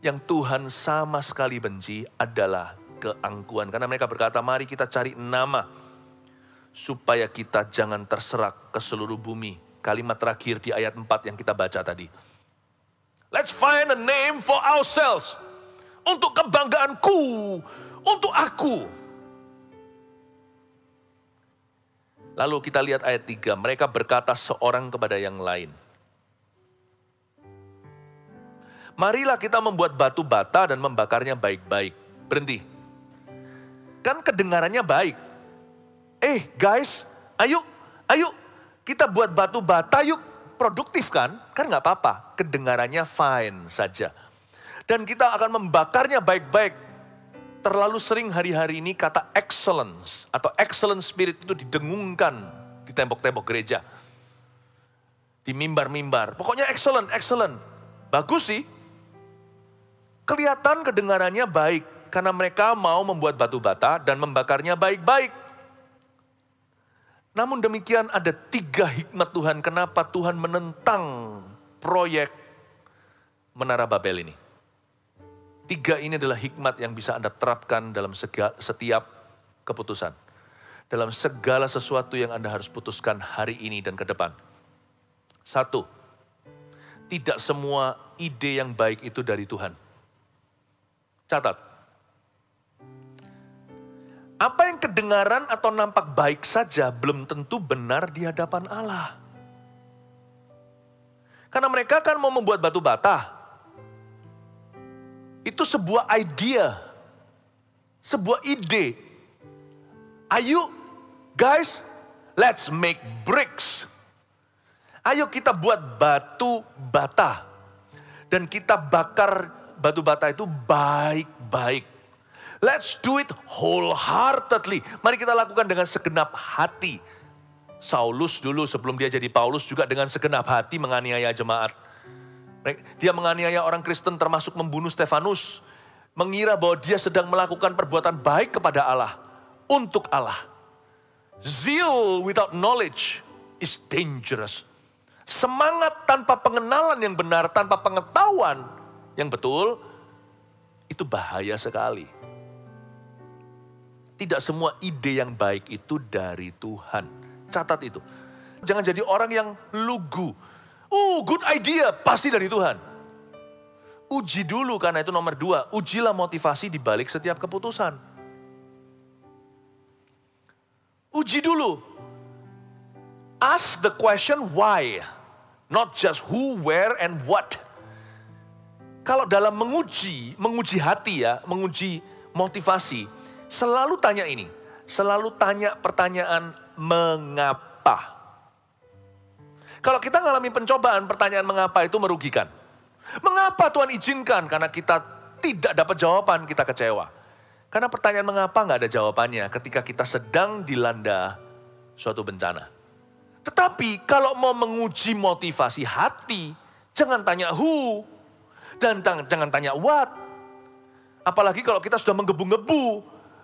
Yang Tuhan sama sekali benci adalah keangkuhan. Karena mereka berkata, mari kita cari nama. Supaya kita jangan terserak ke seluruh bumi. Kalimat terakhir di ayat 4 yang kita baca tadi. Let's find a name for ourselves. Untuk kebanggaanku. Untuk aku. Lalu kita lihat ayat 3. Mereka berkata seorang kepada yang lain. Marilah kita membuat batu bata dan membakarnya baik-baik. Berhenti. Kan kedengarannya baik. Guys, ayo kita buat batu bata yuk. Produktif kan? Kan gak apa-apa. Kedengarannya fine saja. Dan kita akan membakarnya baik-baik. Terlalu sering hari-hari ini kata excellence atau excellent spirit itu didengungkan di tembok-tembok gereja. Di mimbar-mimbar. Pokoknya excellent. Bagus sih. Kelihatan kedengarannya baik karena mereka mau membuat batu bata dan membakarnya baik-baik. Namun demikian ada 3 hikmat Tuhan kenapa Tuhan menentang proyek Menara Babel ini. 3 ini adalah hikmat yang bisa Anda terapkan dalam setiap keputusan. Dalam segala sesuatu yang Anda harus putuskan hari ini dan ke depan. 1, tidak semua ide yang baik itu dari Tuhan. Catat. Apa yang kedengaran atau nampak baik saja belum tentu benar di hadapan Allah. Karena mereka kan mau membuat batu bata. Itu sebuah idea. Sebuah ide. Ayo guys, let's make bricks. Ayo kita buat batu bata. Dan kita bakar batu bata itu baik-baik. Let's do it wholeheartedly. Mari kita lakukan dengan segenap hati. Saulus dulu sebelum dia jadi Paulus juga dengan segenap hati menganiaya jemaat. Dia menganiaya orang Kristen termasuk membunuh Stefanus. Mengira bahwa dia sedang melakukan perbuatan baik kepada Allah. Untuk Allah. Zeal without knowledge is dangerous. Semangat tanpa pengenalan yang benar, tanpa pengetahuan yang betul, itu bahaya sekali. Tidak semua ide yang baik itu dari Tuhan. Catat itu. Jangan jadi orang yang lugu. Good idea, pasti dari Tuhan. Uji dulu karena itu nomor 2. Ujilah motivasi di balik setiap keputusan. Uji dulu. Ask the question why. Not just who, where, and what. Kalau dalam menguji hati ya, menguji motivasi, selalu tanya ini. Selalu tanya pertanyaan mengapa. Kalau kita ngalami pencobaan, pertanyaan mengapa itu merugikan. Mengapa Tuhan izinkan? Karena kita tidak dapat jawaban, kita kecewa. Karena pertanyaan mengapa nggak ada jawabannya ketika kita sedang dilanda suatu bencana. Tetapi kalau mau menguji motivasi hati, jangan tanya who. Dan jangan tanya what. Apalagi kalau kita sudah menggebu-gebu.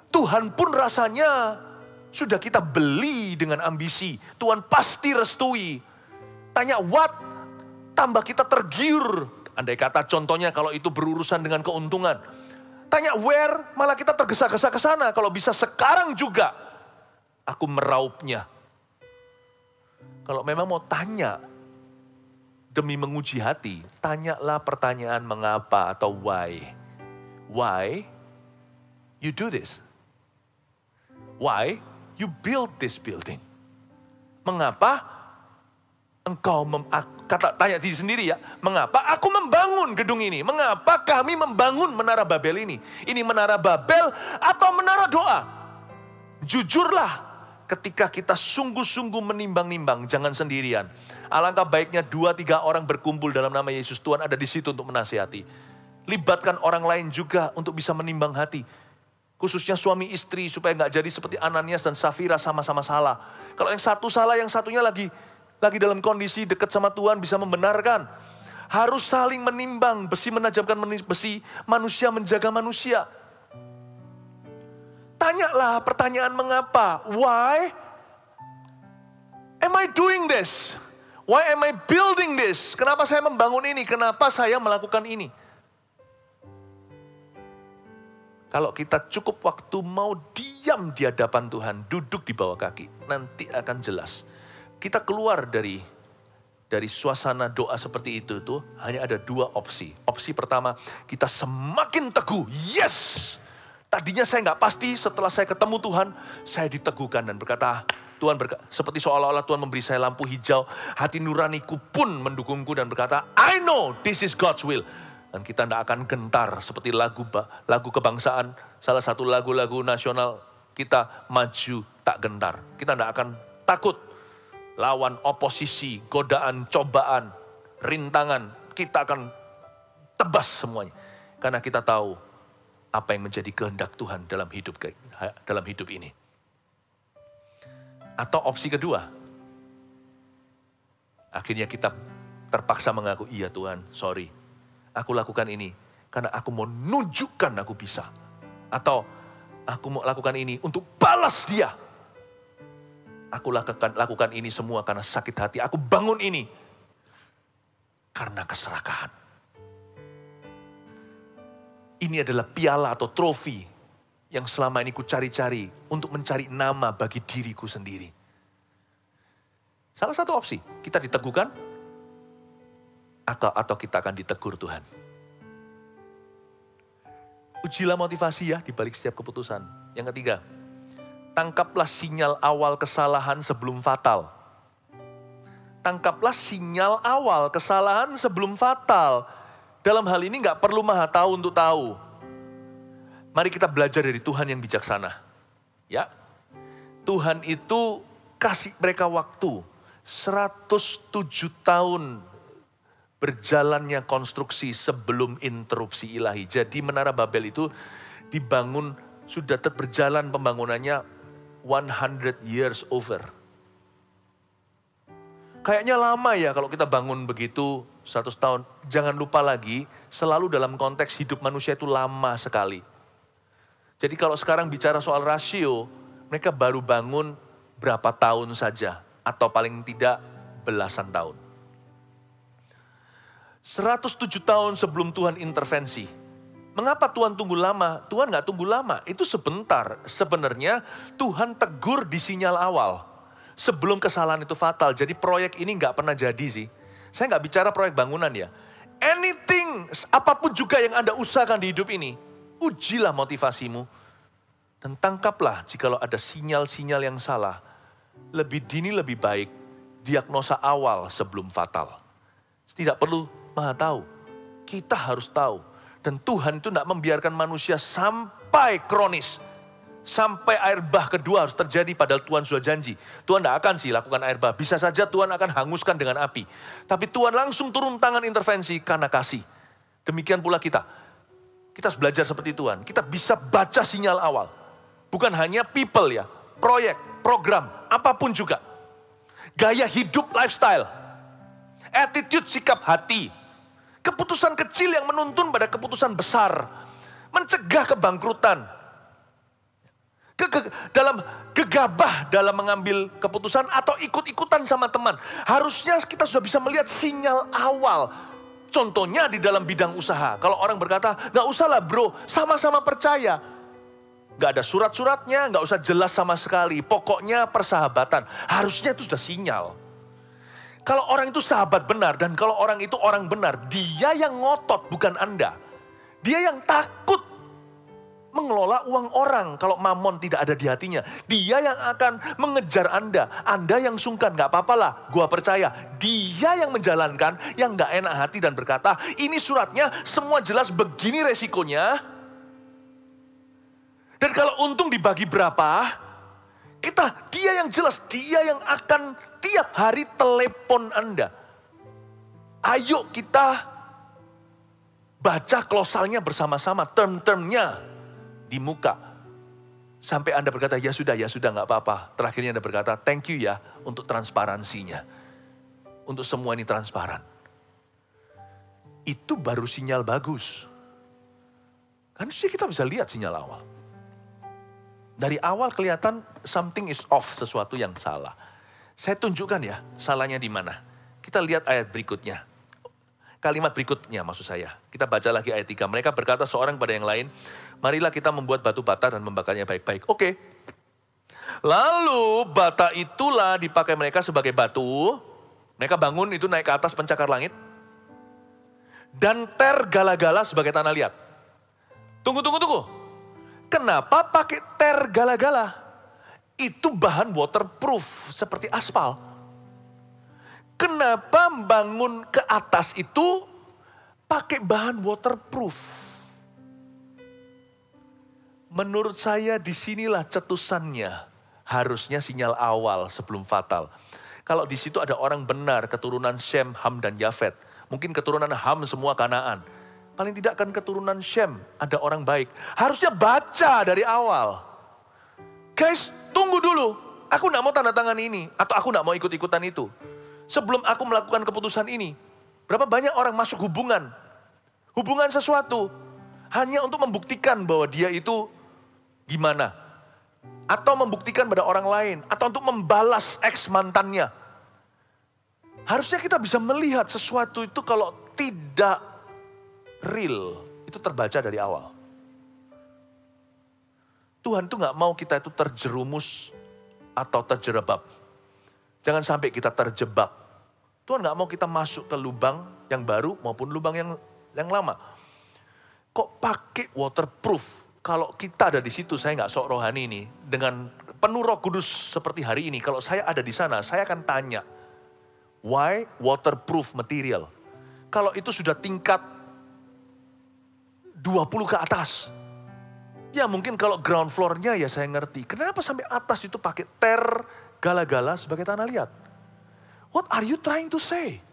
Tuhan pun rasanya sudah kita beli dengan ambisi. Tuhan pasti restui. Tanya what, tambah kita tergiur. Andai kata contohnya kalau itu berurusan dengan keuntungan. Tanya where, malah kita tergesa-gesa ke sana. Kalau bisa sekarang juga, aku meraupnya. Kalau memang mau tanya, demi menguji hati, tanyalah pertanyaan mengapa atau why. Why you do this? Why you build this building? Mengapa engkau, tanya diri sendiri ya, mengapa aku membangun gedung ini? Mengapa kami membangun Menara Babel ini? Ini Menara Babel atau Menara Doa? Jujurlah, ketika kita sungguh-sungguh menimbang-nimbang, jangan sendirian. Alangkah baiknya 2-3 orang berkumpul dalam nama Yesus, Tuhan ada di situ untuk menasihati. Libatkan orang lain juga untuk bisa menimbang hati. Khususnya suami istri supaya nggak jadi seperti Ananias dan Safira sama-sama salah. Kalau yang satu salah, yang satunya lagi dalam kondisi dekat sama Tuhan bisa membenarkan. Harus saling menimbang, besi menajamkan besi, manusia menjaga manusia. Tanyalah pertanyaan mengapa, why am I doing this? Why am I building this? Kenapa saya membangun ini? Kenapa saya melakukan ini? Kalau kita cukup waktu mau diam di hadapan Tuhan, duduk di bawah kaki, nanti akan jelas. Kita keluar dari suasana doa seperti itu tuh hanya ada dua opsi. Opsi pertama, kita semakin teguh. Yes! Tadinya saya nggak pasti, setelah saya ketemu Tuhan, saya diteguhkan dan berkata, Tuhan seperti seolah-olah Tuhan memberi saya lampu hijau. Hati nuraniku pun mendukungku dan berkata, I know this is God's will. Dan kita tidak akan gentar seperti lagu kebangsaan. Salah satu lagu-lagu nasional kita, maju tak gentar. Kita tidak akan takut lawan oposisi, godaan, cobaan, rintangan. Kita akan tebas semuanya. Karena kita tahu apa yang menjadi kehendak Tuhan dalam hidup ini. Atau opsi kedua, akhirnya kita terpaksa mengaku, iya Tuhan, sorry. Aku lakukan ini karena aku mau nunjukkan aku bisa. Atau aku mau lakukan ini untuk balas dia. Aku lakukan ini semua karena sakit hati. Aku bangun ini karena keserakahan. Ini adalah piala atau trofi yang selama ini ku cari-cari untuk mencari nama bagi diriku sendiri. Salah satu opsi, kita diteguhkan atau kita akan ditegur Tuhan. Ujilah motivasi ya di balik setiap keputusan. Yang ketiga, tangkaplah sinyal awal kesalahan sebelum fatal. Tangkaplah sinyal awal kesalahan sebelum fatal. Dalam hal ini nggak perlu maha tahu untuk tahu. Mari kita belajar dari Tuhan yang bijaksana. Ya, Tuhan itu kasih mereka waktu 107 tahun berjalannya konstruksi sebelum interupsi ilahi. Jadi Menara Babel itu dibangun, sudah berjalan pembangunannya 100 years over. Kayaknya lama ya kalau kita bangun begitu 100 tahun. Jangan lupa lagi, selalu dalam konteks hidup manusia itu lama sekali. Jadi kalau sekarang bicara soal rasio, mereka baru bangun berapa tahun saja. Atau paling tidak belasan tahun. 107 tahun sebelum Tuhan intervensi. Mengapa Tuhan tunggu lama? Tuhan nggak tunggu lama, itu sebentar. Sebenarnya Tuhan tegur di sinyal awal. Sebelum kesalahan itu fatal. Jadi proyek ini nggak pernah jadi sih. Saya nggak bicara proyek bangunan ya. Anything, apapun juga yang Anda usahakan di hidup ini. Ujilah motivasimu. Dan tangkaplah jikalau ada sinyal-sinyal yang salah. Lebih dini lebih baik. Diagnosa awal sebelum fatal. Tidak perlu maha tahu. Kita harus tahu. Dan Tuhan itu tidak membiarkan manusia sampai kronis. Sampai air bah kedua harus terjadi padahal Tuhan sudah janji. Tuhan tidak akan sih lakukan air bah. Bisa saja Tuhan akan hanguskan dengan api. Tapi Tuhan langsung turun tangan intervensi karena kasih. Demikian pula kita. Kita harus belajar seperti Tuhan. Kita bisa baca sinyal awal. Bukan hanya people ya. Proyek, program, apapun juga. Gaya hidup, lifestyle. Attitude, sikap hati. Keputusan kecil yang menuntun pada keputusan besar. Mencegah kebangkrutan. Dalam gegabah dalam mengambil keputusan atau ikut-ikutan sama teman. Harusnya kita sudah bisa melihat sinyal awal. Contohnya di dalam bidang usaha. Kalau orang berkata, gak usah lah bro, sama-sama percaya. Gak ada surat-suratnya, gak usah jelas sama sekali. Pokoknya persahabatan. Harusnya itu sudah sinyal. Kalau orang itu sahabat benar dan kalau orang itu orang benar, dia yang ngotot bukan Anda. Dia yang takut mengelola uang orang kalau mamon tidak ada di hatinya. Dia yang akan mengejar Anda. Anda yang sungkan, gak apa-apa lah, gua percaya. Dia yang menjalankan, yang gak enak hati dan berkata, ini suratnya semua jelas begini resikonya. Dan kalau untung dibagi berapa, dia yang jelas, dia yang akan tiap hari telepon Anda. Ayo kita Baca klausalnya bersama-sama, term-termnya di muka. Sampai Anda berkata, ya sudah gak apa-apa. Terakhirnya Anda berkata, thank you ya untuk transparansinya. Untuk semua ini transparan. Itu baru sinyal bagus. Kan kita bisa lihat sinyal awal. Dari awal kelihatan something is off, sesuatu yang salah. Saya tunjukkan ya, salahnya di mana. Kita lihat ayat berikutnya. Kalimat berikutnya maksud saya. Kita baca lagi ayat 3. Mereka berkata seorang pada yang lain, marilah kita membuat batu bata dan membakarnya baik-baik. Oke. Lalu bata itulah dipakai mereka sebagai batu. Mereka bangun itu naik ke atas pencakar langit. Dan tergala-gala sebagai tanah liat. Tunggu. Kenapa pakai tergala-gala? Itu bahan waterproof seperti aspal. Kenapa bangun ke atas itu pakai bahan waterproof? Menurut saya disinilah cetusannya. Harusnya sinyal awal sebelum fatal. Kalau di situ ada orang benar, keturunan Shem, Ham, dan Yafet. Mungkin keturunan Ham semua Kanaan. Paling tidak kan keturunan Shem, ada orang baik. Harusnya baca dari awal. Guys, tunggu dulu. Aku gak mau tanda tangan ini. Atau aku gak mau ikut-ikutan itu. Sebelum aku melakukan keputusan ini. Berapa banyak orang masuk hubungan. Hubungan sesuatu. Hanya untuk membuktikan bahwa dia itu gimana. Atau membuktikan pada orang lain. Atau untuk membalas ex mantannya. Harusnya kita bisa melihat sesuatu itu kalau tidak real, itu terbaca dari awal. Tuhan tuh gak mau kita itu terjerumus atau terjerabab. Jangan sampai kita terjebak. Tuhan gak mau kita masuk ke lubang yang baru maupun lubang yang lama. Kok pakai waterproof? Kalau kita ada di situ, saya gak sok rohani ini. Dengan penuh Roh Kudus seperti hari ini, kalau saya ada di sana, saya akan tanya. Why waterproof material? Kalau itu sudah tingkat 20 ke atas. Ya mungkin kalau ground floor-nya ya saya ngerti. Kenapa sampai atas itu pakai tergala-gala sebagai tanah liat? What are you trying to say?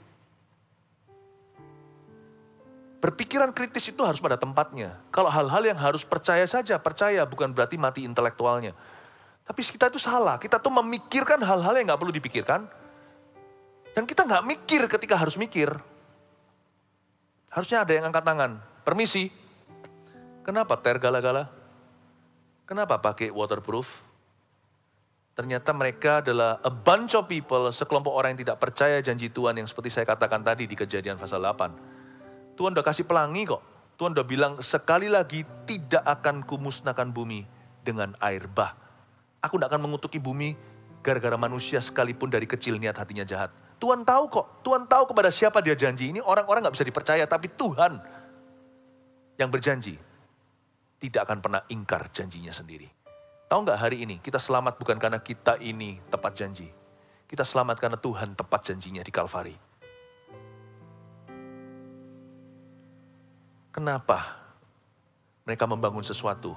Berpikiran kritis itu harus pada tempatnya. Kalau hal-hal yang harus percaya saja, percaya bukan berarti mati intelektualnya. Tapi kita itu salah. Kita tuh memikirkan hal-hal yang gak perlu dipikirkan. Dan kita gak mikir ketika harus mikir. Harusnya ada yang angkat tangan. Permisi. Kenapa tergala-gala? Kenapa pakai waterproof? Ternyata mereka adalah a bunch of people, sekelompok orang yang tidak percaya janji Tuhan yang seperti saya katakan tadi di Kejadian pasal 8. Tuhan udah kasih pelangi kok. Tuhan udah bilang sekali lagi tidak akan kumusnahkan bumi dengan air bah. Aku tidak akan mengutuki bumi gara-gara manusia sekalipun dari kecil niat hatinya jahat. Tuhan tahu kok. Tuhan tahu kepada siapa dia janji. Ini orang-orang gak bisa dipercaya, tapi Tuhan yang berjanji tidak akan pernah ingkar janjinya sendiri. Tahu nggak hari ini kita selamat bukan karena kita ini tepat janji. Kita selamat karena Tuhan tepat janjinya di Kalvari. Kenapa mereka membangun sesuatu?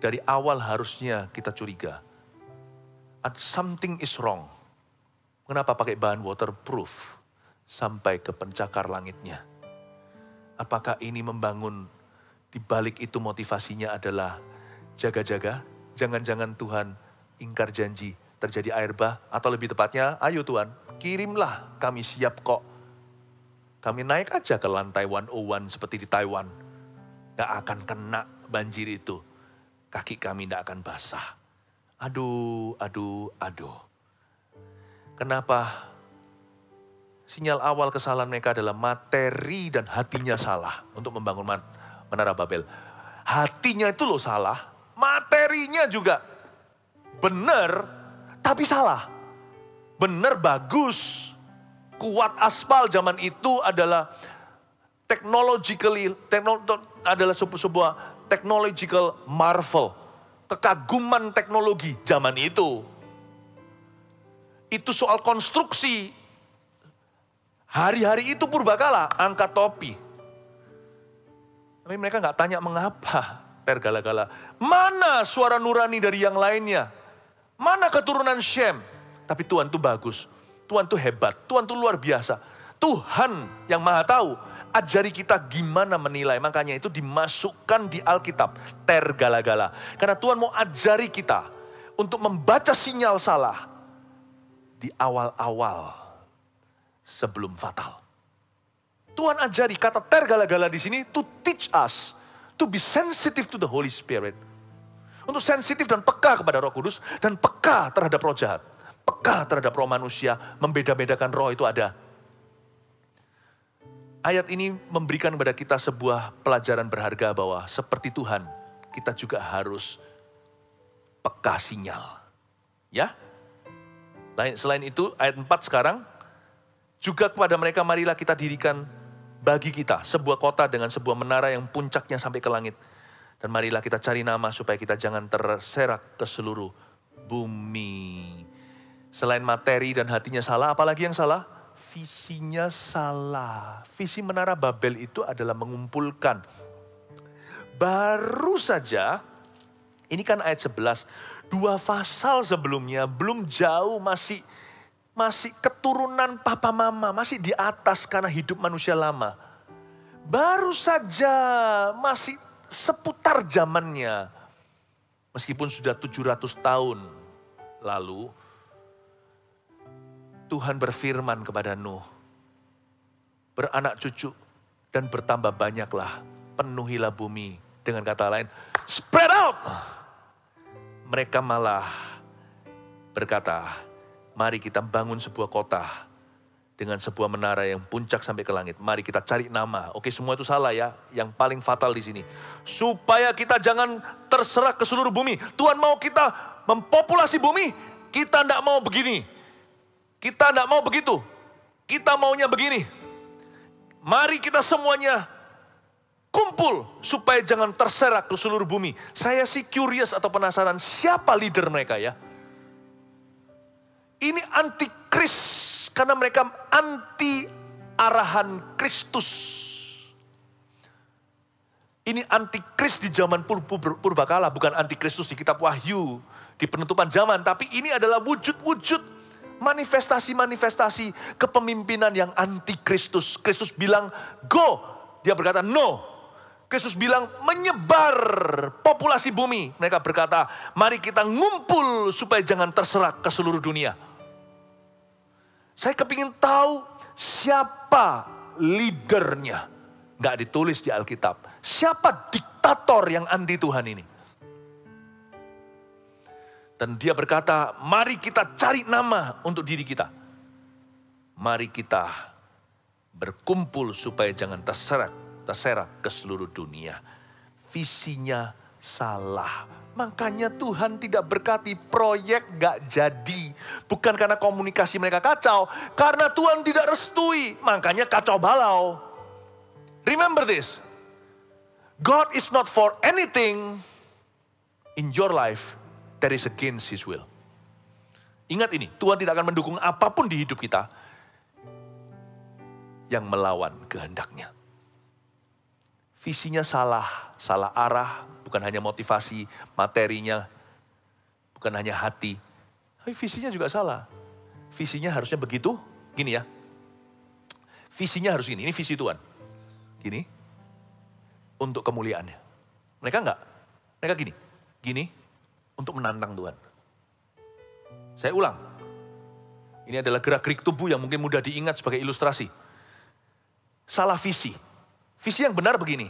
Dari awal harusnya kita curiga. Something is wrong. Kenapa pakai bahan waterproof sampai ke pencakar langitnya? Apakah ini membangun? Di balik itu motivasinya adalah jaga-jaga, jangan-jangan Tuhan ingkar janji, terjadi air bah, atau lebih tepatnya, ayo Tuhan, kirimlah, kami siap kok. Kami naik aja ke lantai 101 seperti di Taiwan. Gak akan kena banjir itu. Kaki kami gak akan basah. Aduh. Kenapa? Sinyal awal kesalahan mereka adalah materi dan hatinya salah untuk membangun Menara Babel. Hatinya itu loh salah, materinya juga benar, tapi salah. Benar bagus, kuat aspal zaman itu adalah adalah sebuah technological marvel. Kekaguman teknologi zaman itu. Itu soal konstruksi. Hari-hari itu purbakala, angkat topi. Tapi mereka gak tanya mengapa tergala-gala. Mana suara nurani dari yang lainnya? Mana keturunan Shem? Tapi Tuhan tuh bagus. Tuhan tuh hebat. Tuhan tuh luar biasa. Tuhan yang maha tahu. ajari kita gimana menilai. Makanya itu dimasukkan di Alkitab, tergala-gala. Karena Tuhan mau ajari kita untuk membaca sinyal salah di awal-awal sebelum fatal. Tuhan ajari kata tergala-gala di sini to teach us to be sensitive to the Holy Spirit. Untuk sensitif dan peka kepada Roh Kudus dan peka terhadap roh jahat. Peka terhadap roh manusia, membeda-bedakan roh itu ada. Ayat ini memberikan kepada kita sebuah pelajaran berharga bahwa seperti Tuhan, kita juga harus peka sinyal. Ya? Selain itu, ayat 4 sekarang, juga kepada mereka marilah kita dirikan bagi kita sebuah kota dengan sebuah menara yang puncaknya sampai ke langit. Dan marilah kita cari nama supaya kita jangan terserak ke seluruh bumi. Selain materi dan hatinya salah, apalagi yang salah? Visinya salah. Visi menara Babel itu adalah mengumpulkan. Baru saja, ini kan ayat 11, 2 pasal sebelumnya belum jauh, masih keturunan papa mama, masih di atas karena hidup manusia lama. Baru saja masih seputar zamannya. Meskipun sudah 700 tahun lalu, Tuhan berfirman kepada Nuh, beranak cucu dan bertambah banyaklah, penuhilah bumi. Dengan kata lain, spread out. Mereka malah berkata, mari kita bangun sebuah kota dengan sebuah menara yang puncak sampai ke langit. Mari kita cari nama. Oke, semua itu salah ya. Yang paling fatal di sini. Supaya kita jangan terserak ke seluruh bumi. Tuhan mau kita mempopulasi bumi. Kita tidak mau begini. Kita tidak mau begitu. Kita maunya begini. Mari kita semuanya kumpul supaya jangan terserak ke seluruh bumi. Saya sih curious atau penasaran siapa leader mereka ya. Ini antikris. Karena mereka anti arahan Kristus. Ini antikris di zaman purbakala, bukan antikristus di kitab Wahyu, di penutupan zaman. Tapi ini adalah wujud-wujud manifestasi-manifestasi kepemimpinan yang antikristus. Kristus bilang go, dia berkata no. Kristus bilang menyebar populasi bumi. Mereka berkata mari kita ngumpul supaya jangan terserak ke seluruh dunia. Saya kepingin tahu siapa leadernya. Nggak ditulis di Alkitab. Siapa diktator yang anti Tuhan ini? Dan dia berkata, mari kita cari nama untuk diri kita. Mari kita berkumpul supaya jangan terserak ke seluruh dunia. Visinya salah. Makanya Tuhan tidak berkati, proyek gak jadi. Bukan karena komunikasi mereka kacau, karena Tuhan tidak restui. Makanya kacau balau. Remember this. God is not for anything in your life that is against His will. Ingat ini, Tuhan tidak akan mendukung apapun di hidup kita yang melawan kehendaknya. Visinya salah arah, bukan hanya motivasi, materinya, bukan hanya hati. Tapi visinya juga salah. Visinya harusnya begitu, gini ya. Visinya harus gini, ini visi Tuhan. Gini, untuk kemuliaannya. Mereka enggak, mereka gini, untuk menantang Tuhan. Saya ulang, ini adalah gerak-gerik tubuh yang mungkin mudah diingat sebagai ilustrasi. Salah visi. Visi yang benar begini,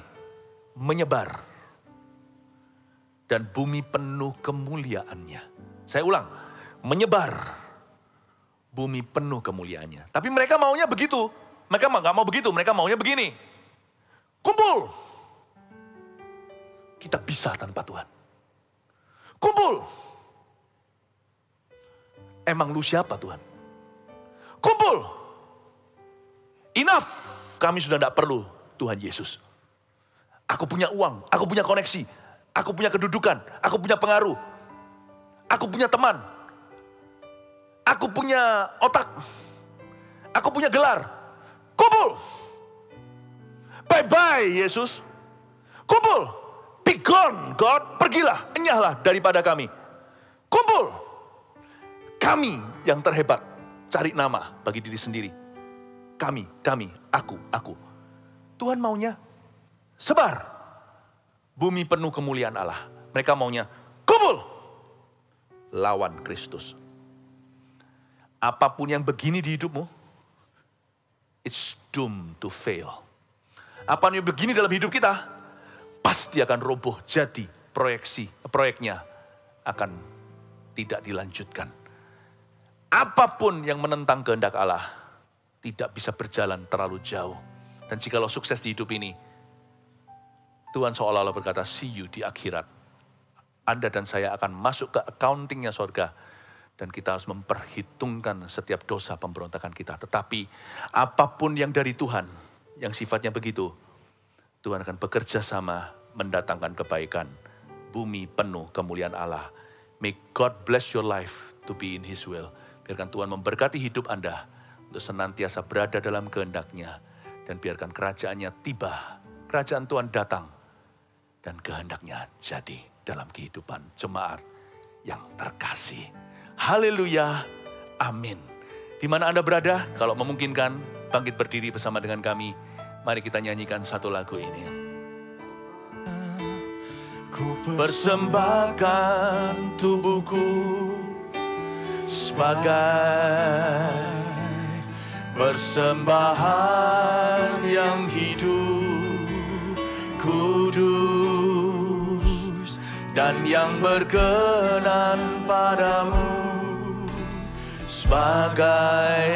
menyebar. Dan bumi penuh kemuliaannya. Saya ulang, menyebar. Bumi penuh kemuliaannya. Tapi mereka maunya begitu. Mereka nggak mau begitu, mereka maunya begini. Kumpul. Kita bisa tanpa Tuhan. Kumpul. Emang lu siapa Tuhan? Kumpul. Enough. Kami sudah tidak perlu Tuhan Yesus. Aku punya uang, aku punya koneksi, aku punya kedudukan, aku punya pengaruh, aku punya teman, aku punya otak, aku punya gelar. Kumpul. Bye-bye Yesus. Kumpul. Be gone God, pergilah, enyahlah daripada kami. Kumpul. Kami yang terhebat, cari nama bagi diri sendiri. Kami, aku. Tuhan maunya sebar. Bumi penuh kemuliaan Allah. Mereka maunya kumpul. Lawan Kristus. Apapun yang begini di hidupmu, it's doomed to fail. Apa yang begini dalam hidup kita, pasti akan roboh. Jadi proyeknya akan tidak dilanjutkan. Apapun yang menentang kehendak Allah, tidak bisa berjalan terlalu jauh. Dan jikalau sukses di hidup ini, Tuhan seolah-olah berkata, see you di akhirat. Anda dan saya akan masuk ke accountingnya surga. Dan kita harus memperhitungkan setiap dosa pemberontakan kita. Tetapi apapun yang dari Tuhan, yang sifatnya begitu, Tuhan akan bekerja sama mendatangkan kebaikan. Bumi penuh kemuliaan Allah. May God bless your life to be in His will. Biarkan Tuhan memberkati hidup Anda untuk senantiasa berada dalam kehendak-Nya. Dan biarkan kerajaannya tiba, kerajaan Tuhan datang, dan kehendak-Nya jadi dalam kehidupan jemaat yang terkasih. Haleluya, amin. Di mana Anda berada, kalau memungkinkan, bangkit berdiri bersama dengan kami. Mari kita nyanyikan satu lagu ini. Ku persembahkan tubuhku sebagai persembahan yang hidup, kudus, dan yang berkenan padamu, sebagai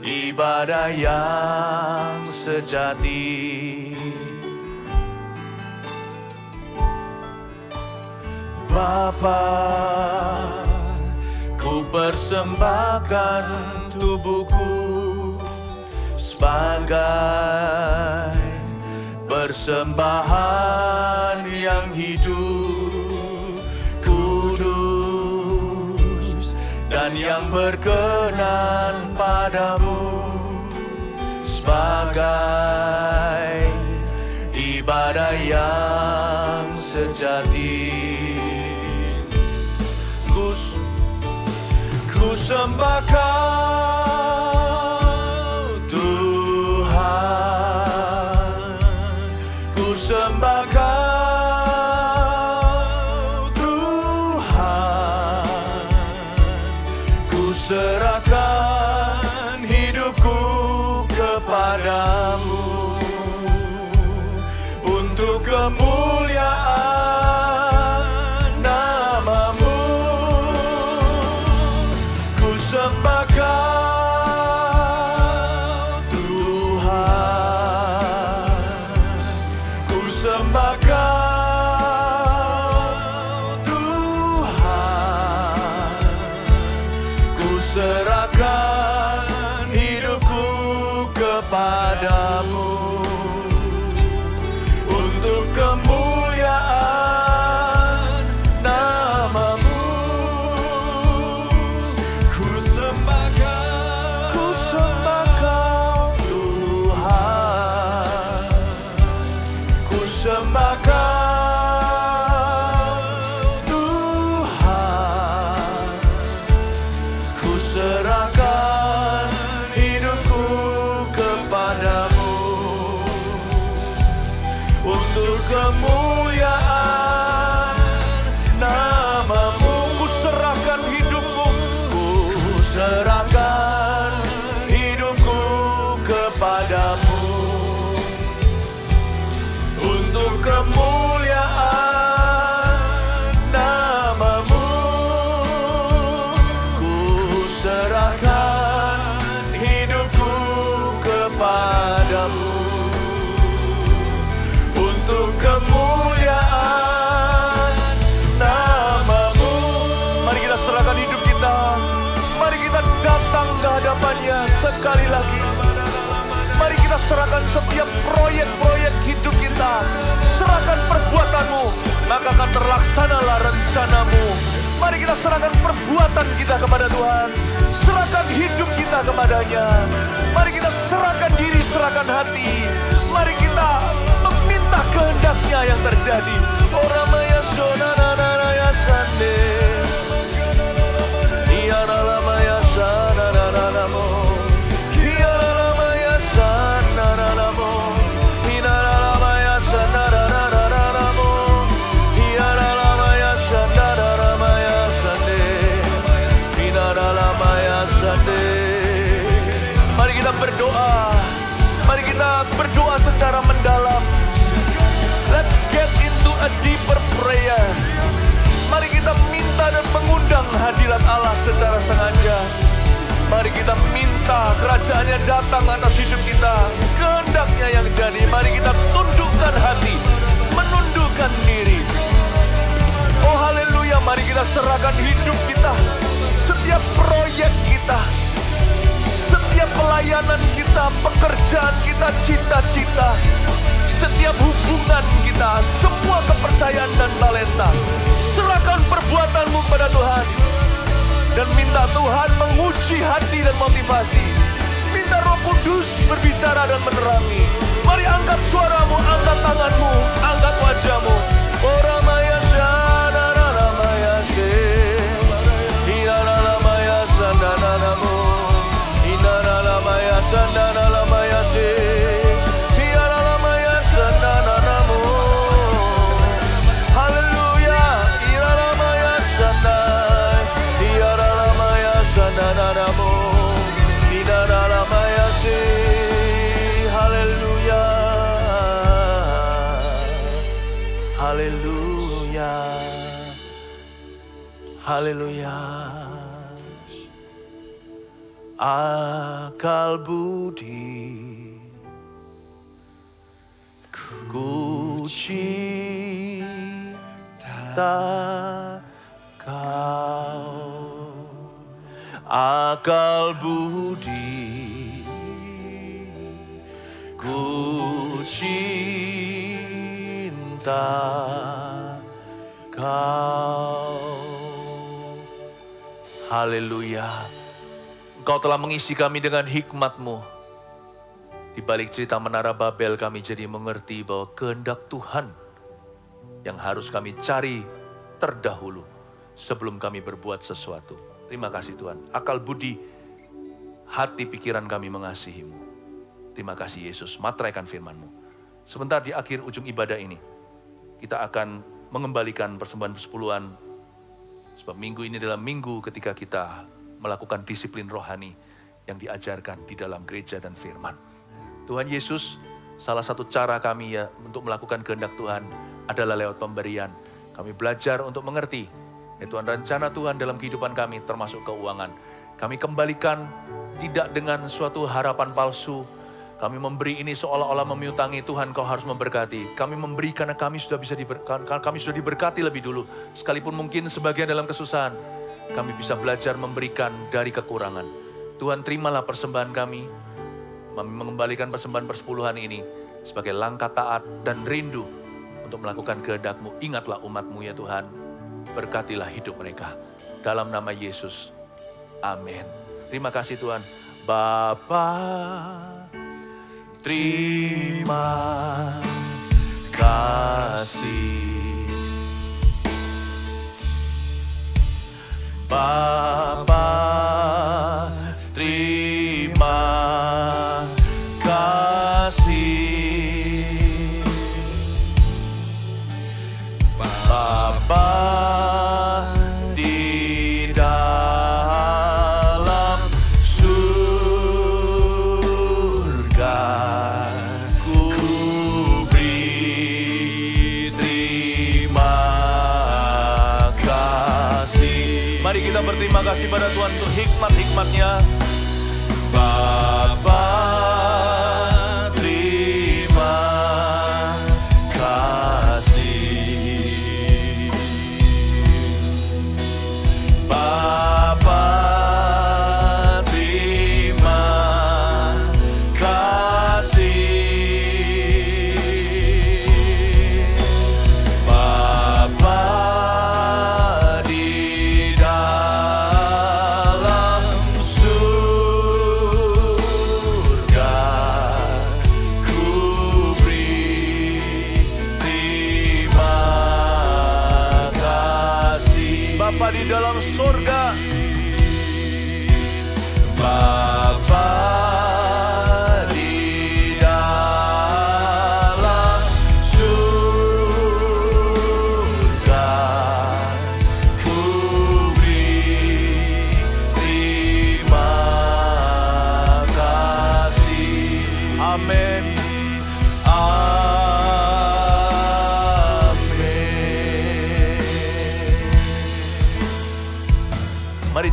ibadah yang sejati. Bapa, ku persembahkan tubuhku sebagai persembahan yang hidup, kudus, dan yang berkenan padamu, sebagai ibadah yang sejati. Ku sembah Kau Tuhan, ku sembah Kau Tuhan, ku serahkan hidupku kepadamu untuk kemuliaan nama-Mu. Sembah Kau Tuhan, ku sembah Kau Tuhan, ku serahkan hidupku kepadamu untuk kemuliaan nama-Mu. Sembah Kau Tuhan, ku serahkan hidupku kepadamu untuk kemuliaan nama-Mu. Ku serahkan hidupku, ku serahkan hidupku kepadamu untuk kemuliaan nama-Mu. Ku serahkan hidupku kepadamu untuk kemuliaan nama-Mu. Mari kita serahkan hidup kita. Mari kita datang ke hadapan-Nya sekali lagi. Mari kita serahkan setiap proyek-proyek hidup kita. Serahkan perbuatan-Mu, maka akan terlaksanalah rencana-Mu. Mari kita serahkan perbuatan kita kepada Tuhan. Serahkan hidup kita kepada-Nya. Mari kita serahkan diri, serahkan hati. Mari kita meminta kehendak-Nya yang terjadi. Oramaya sonananaya sande, Iaralamaya sanananamo, Iaralamaya sanananamo. berdoa. Mari kita berdoa secara mendalam. Let's get into a deeper prayer. Mari kita minta dan mengundang hadirat Allah secara sengaja. Mari kita minta kerajaannya datang atas hidup kita. Kehendaknya yang jadi. Mari kita tundukkan hati, menundukkan diri. Oh haleluya, mari kita serahkan hidup kita. Setiap proyek kita, setiap pelayanan kita, pekerjaan kita, cita-cita, setiap hubungan kita, semua kepercayaan dan talenta. Serahkan perbuatanmu pada Tuhan. Dan minta Tuhan menguji hati dan motivasi. Minta Roh Kudus berbicara dan menerangi. Mari angkat suaramu, angkat tanganmu, angkat wajahmu. Ora maya sana na maya se. Ina na maya sana na mo. Ina na maya sana na maya se. Ina na maya sana na mo. Haleluya. Ina na maya sana. Ina na maya sana na mo. Ina na maya se. Haleluya. Haleluya. Haleluya. Akal budi ku cinta kau. Akal budi ku cinta kau. Haleluya. Engkau telah mengisi kami dengan hikmat-Mu. Di balik cerita Menara Babel kami jadi mengerti bahwa kehendak Tuhan yang harus kami cari terdahulu sebelum kami berbuat sesuatu. Terima kasih Tuhan. Akal budi, hati pikiran kami mengasihi-Mu. Terima kasih Yesus, materaikan firman-Mu. Sebentar di akhir ujung ibadah ini, kita akan mengembalikan persembahan persepuluhan. Sebab minggu ini adalah minggu ketika kita melakukan disiplin rohani yang diajarkan di dalam gereja dan firman. Tuhan Yesus, salah satu cara kami ya untuk melakukan kehendak Tuhan adalah lewat pemberian. Kami belajar untuk mengerti, ya Tuhan, rencana Tuhan dalam kehidupan kami termasuk keuangan. Kami kembalikan tidak dengan suatu harapan palsu. Kami memberi ini seolah-olah memiutangi Tuhan kau harus memberkati. Kami memberi karena kami sudah diberkati lebih dulu. Sekalipun mungkin sebagian dalam kesusahan, kami bisa belajar memberikan dari kekurangan. Tuhan terimalah persembahan kami. Kami mengembalikan persembahan persepuluhan ini sebagai langkah taat dan rindu untuk melakukan kehendak-Mu. Ingatlah umat-Mu ya Tuhan. Berkatilah hidup mereka. Dalam nama Yesus. Amin. Terima kasih Tuhan. Bapa, terima kasih. Bapa, terima kasih. Bapa di dalam surga, ku beri terima kasih. Mari kita berterima kasih pada Tuhan untuk hikmat-hikmat-Nya. Bapa, terima kasih. Bapa, terima kasih. Bapa di dalam surga,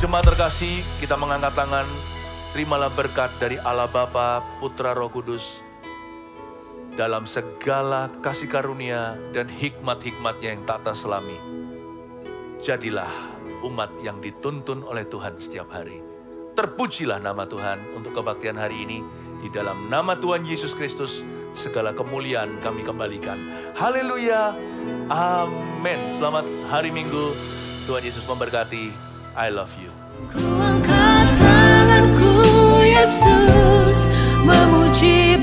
jemaat terkasih, kita mengangkat tangan. Terimalah berkat dari Allah Bapa, Putra, Roh Kudus. Dalam segala kasih karunia dan hikmat-hikmatnya yang tak terselami. Jadilah umat yang dituntun oleh Tuhan setiap hari. Terpujilah nama Tuhan untuk kebaktian hari ini. Di dalam nama Tuhan Yesus Kristus, segala kemuliaan kami kembalikan. Haleluya. Amin. Selamat hari Minggu. Tuhan Yesus memberkati. I love you. Ku angkat tanganku Yesus, memuji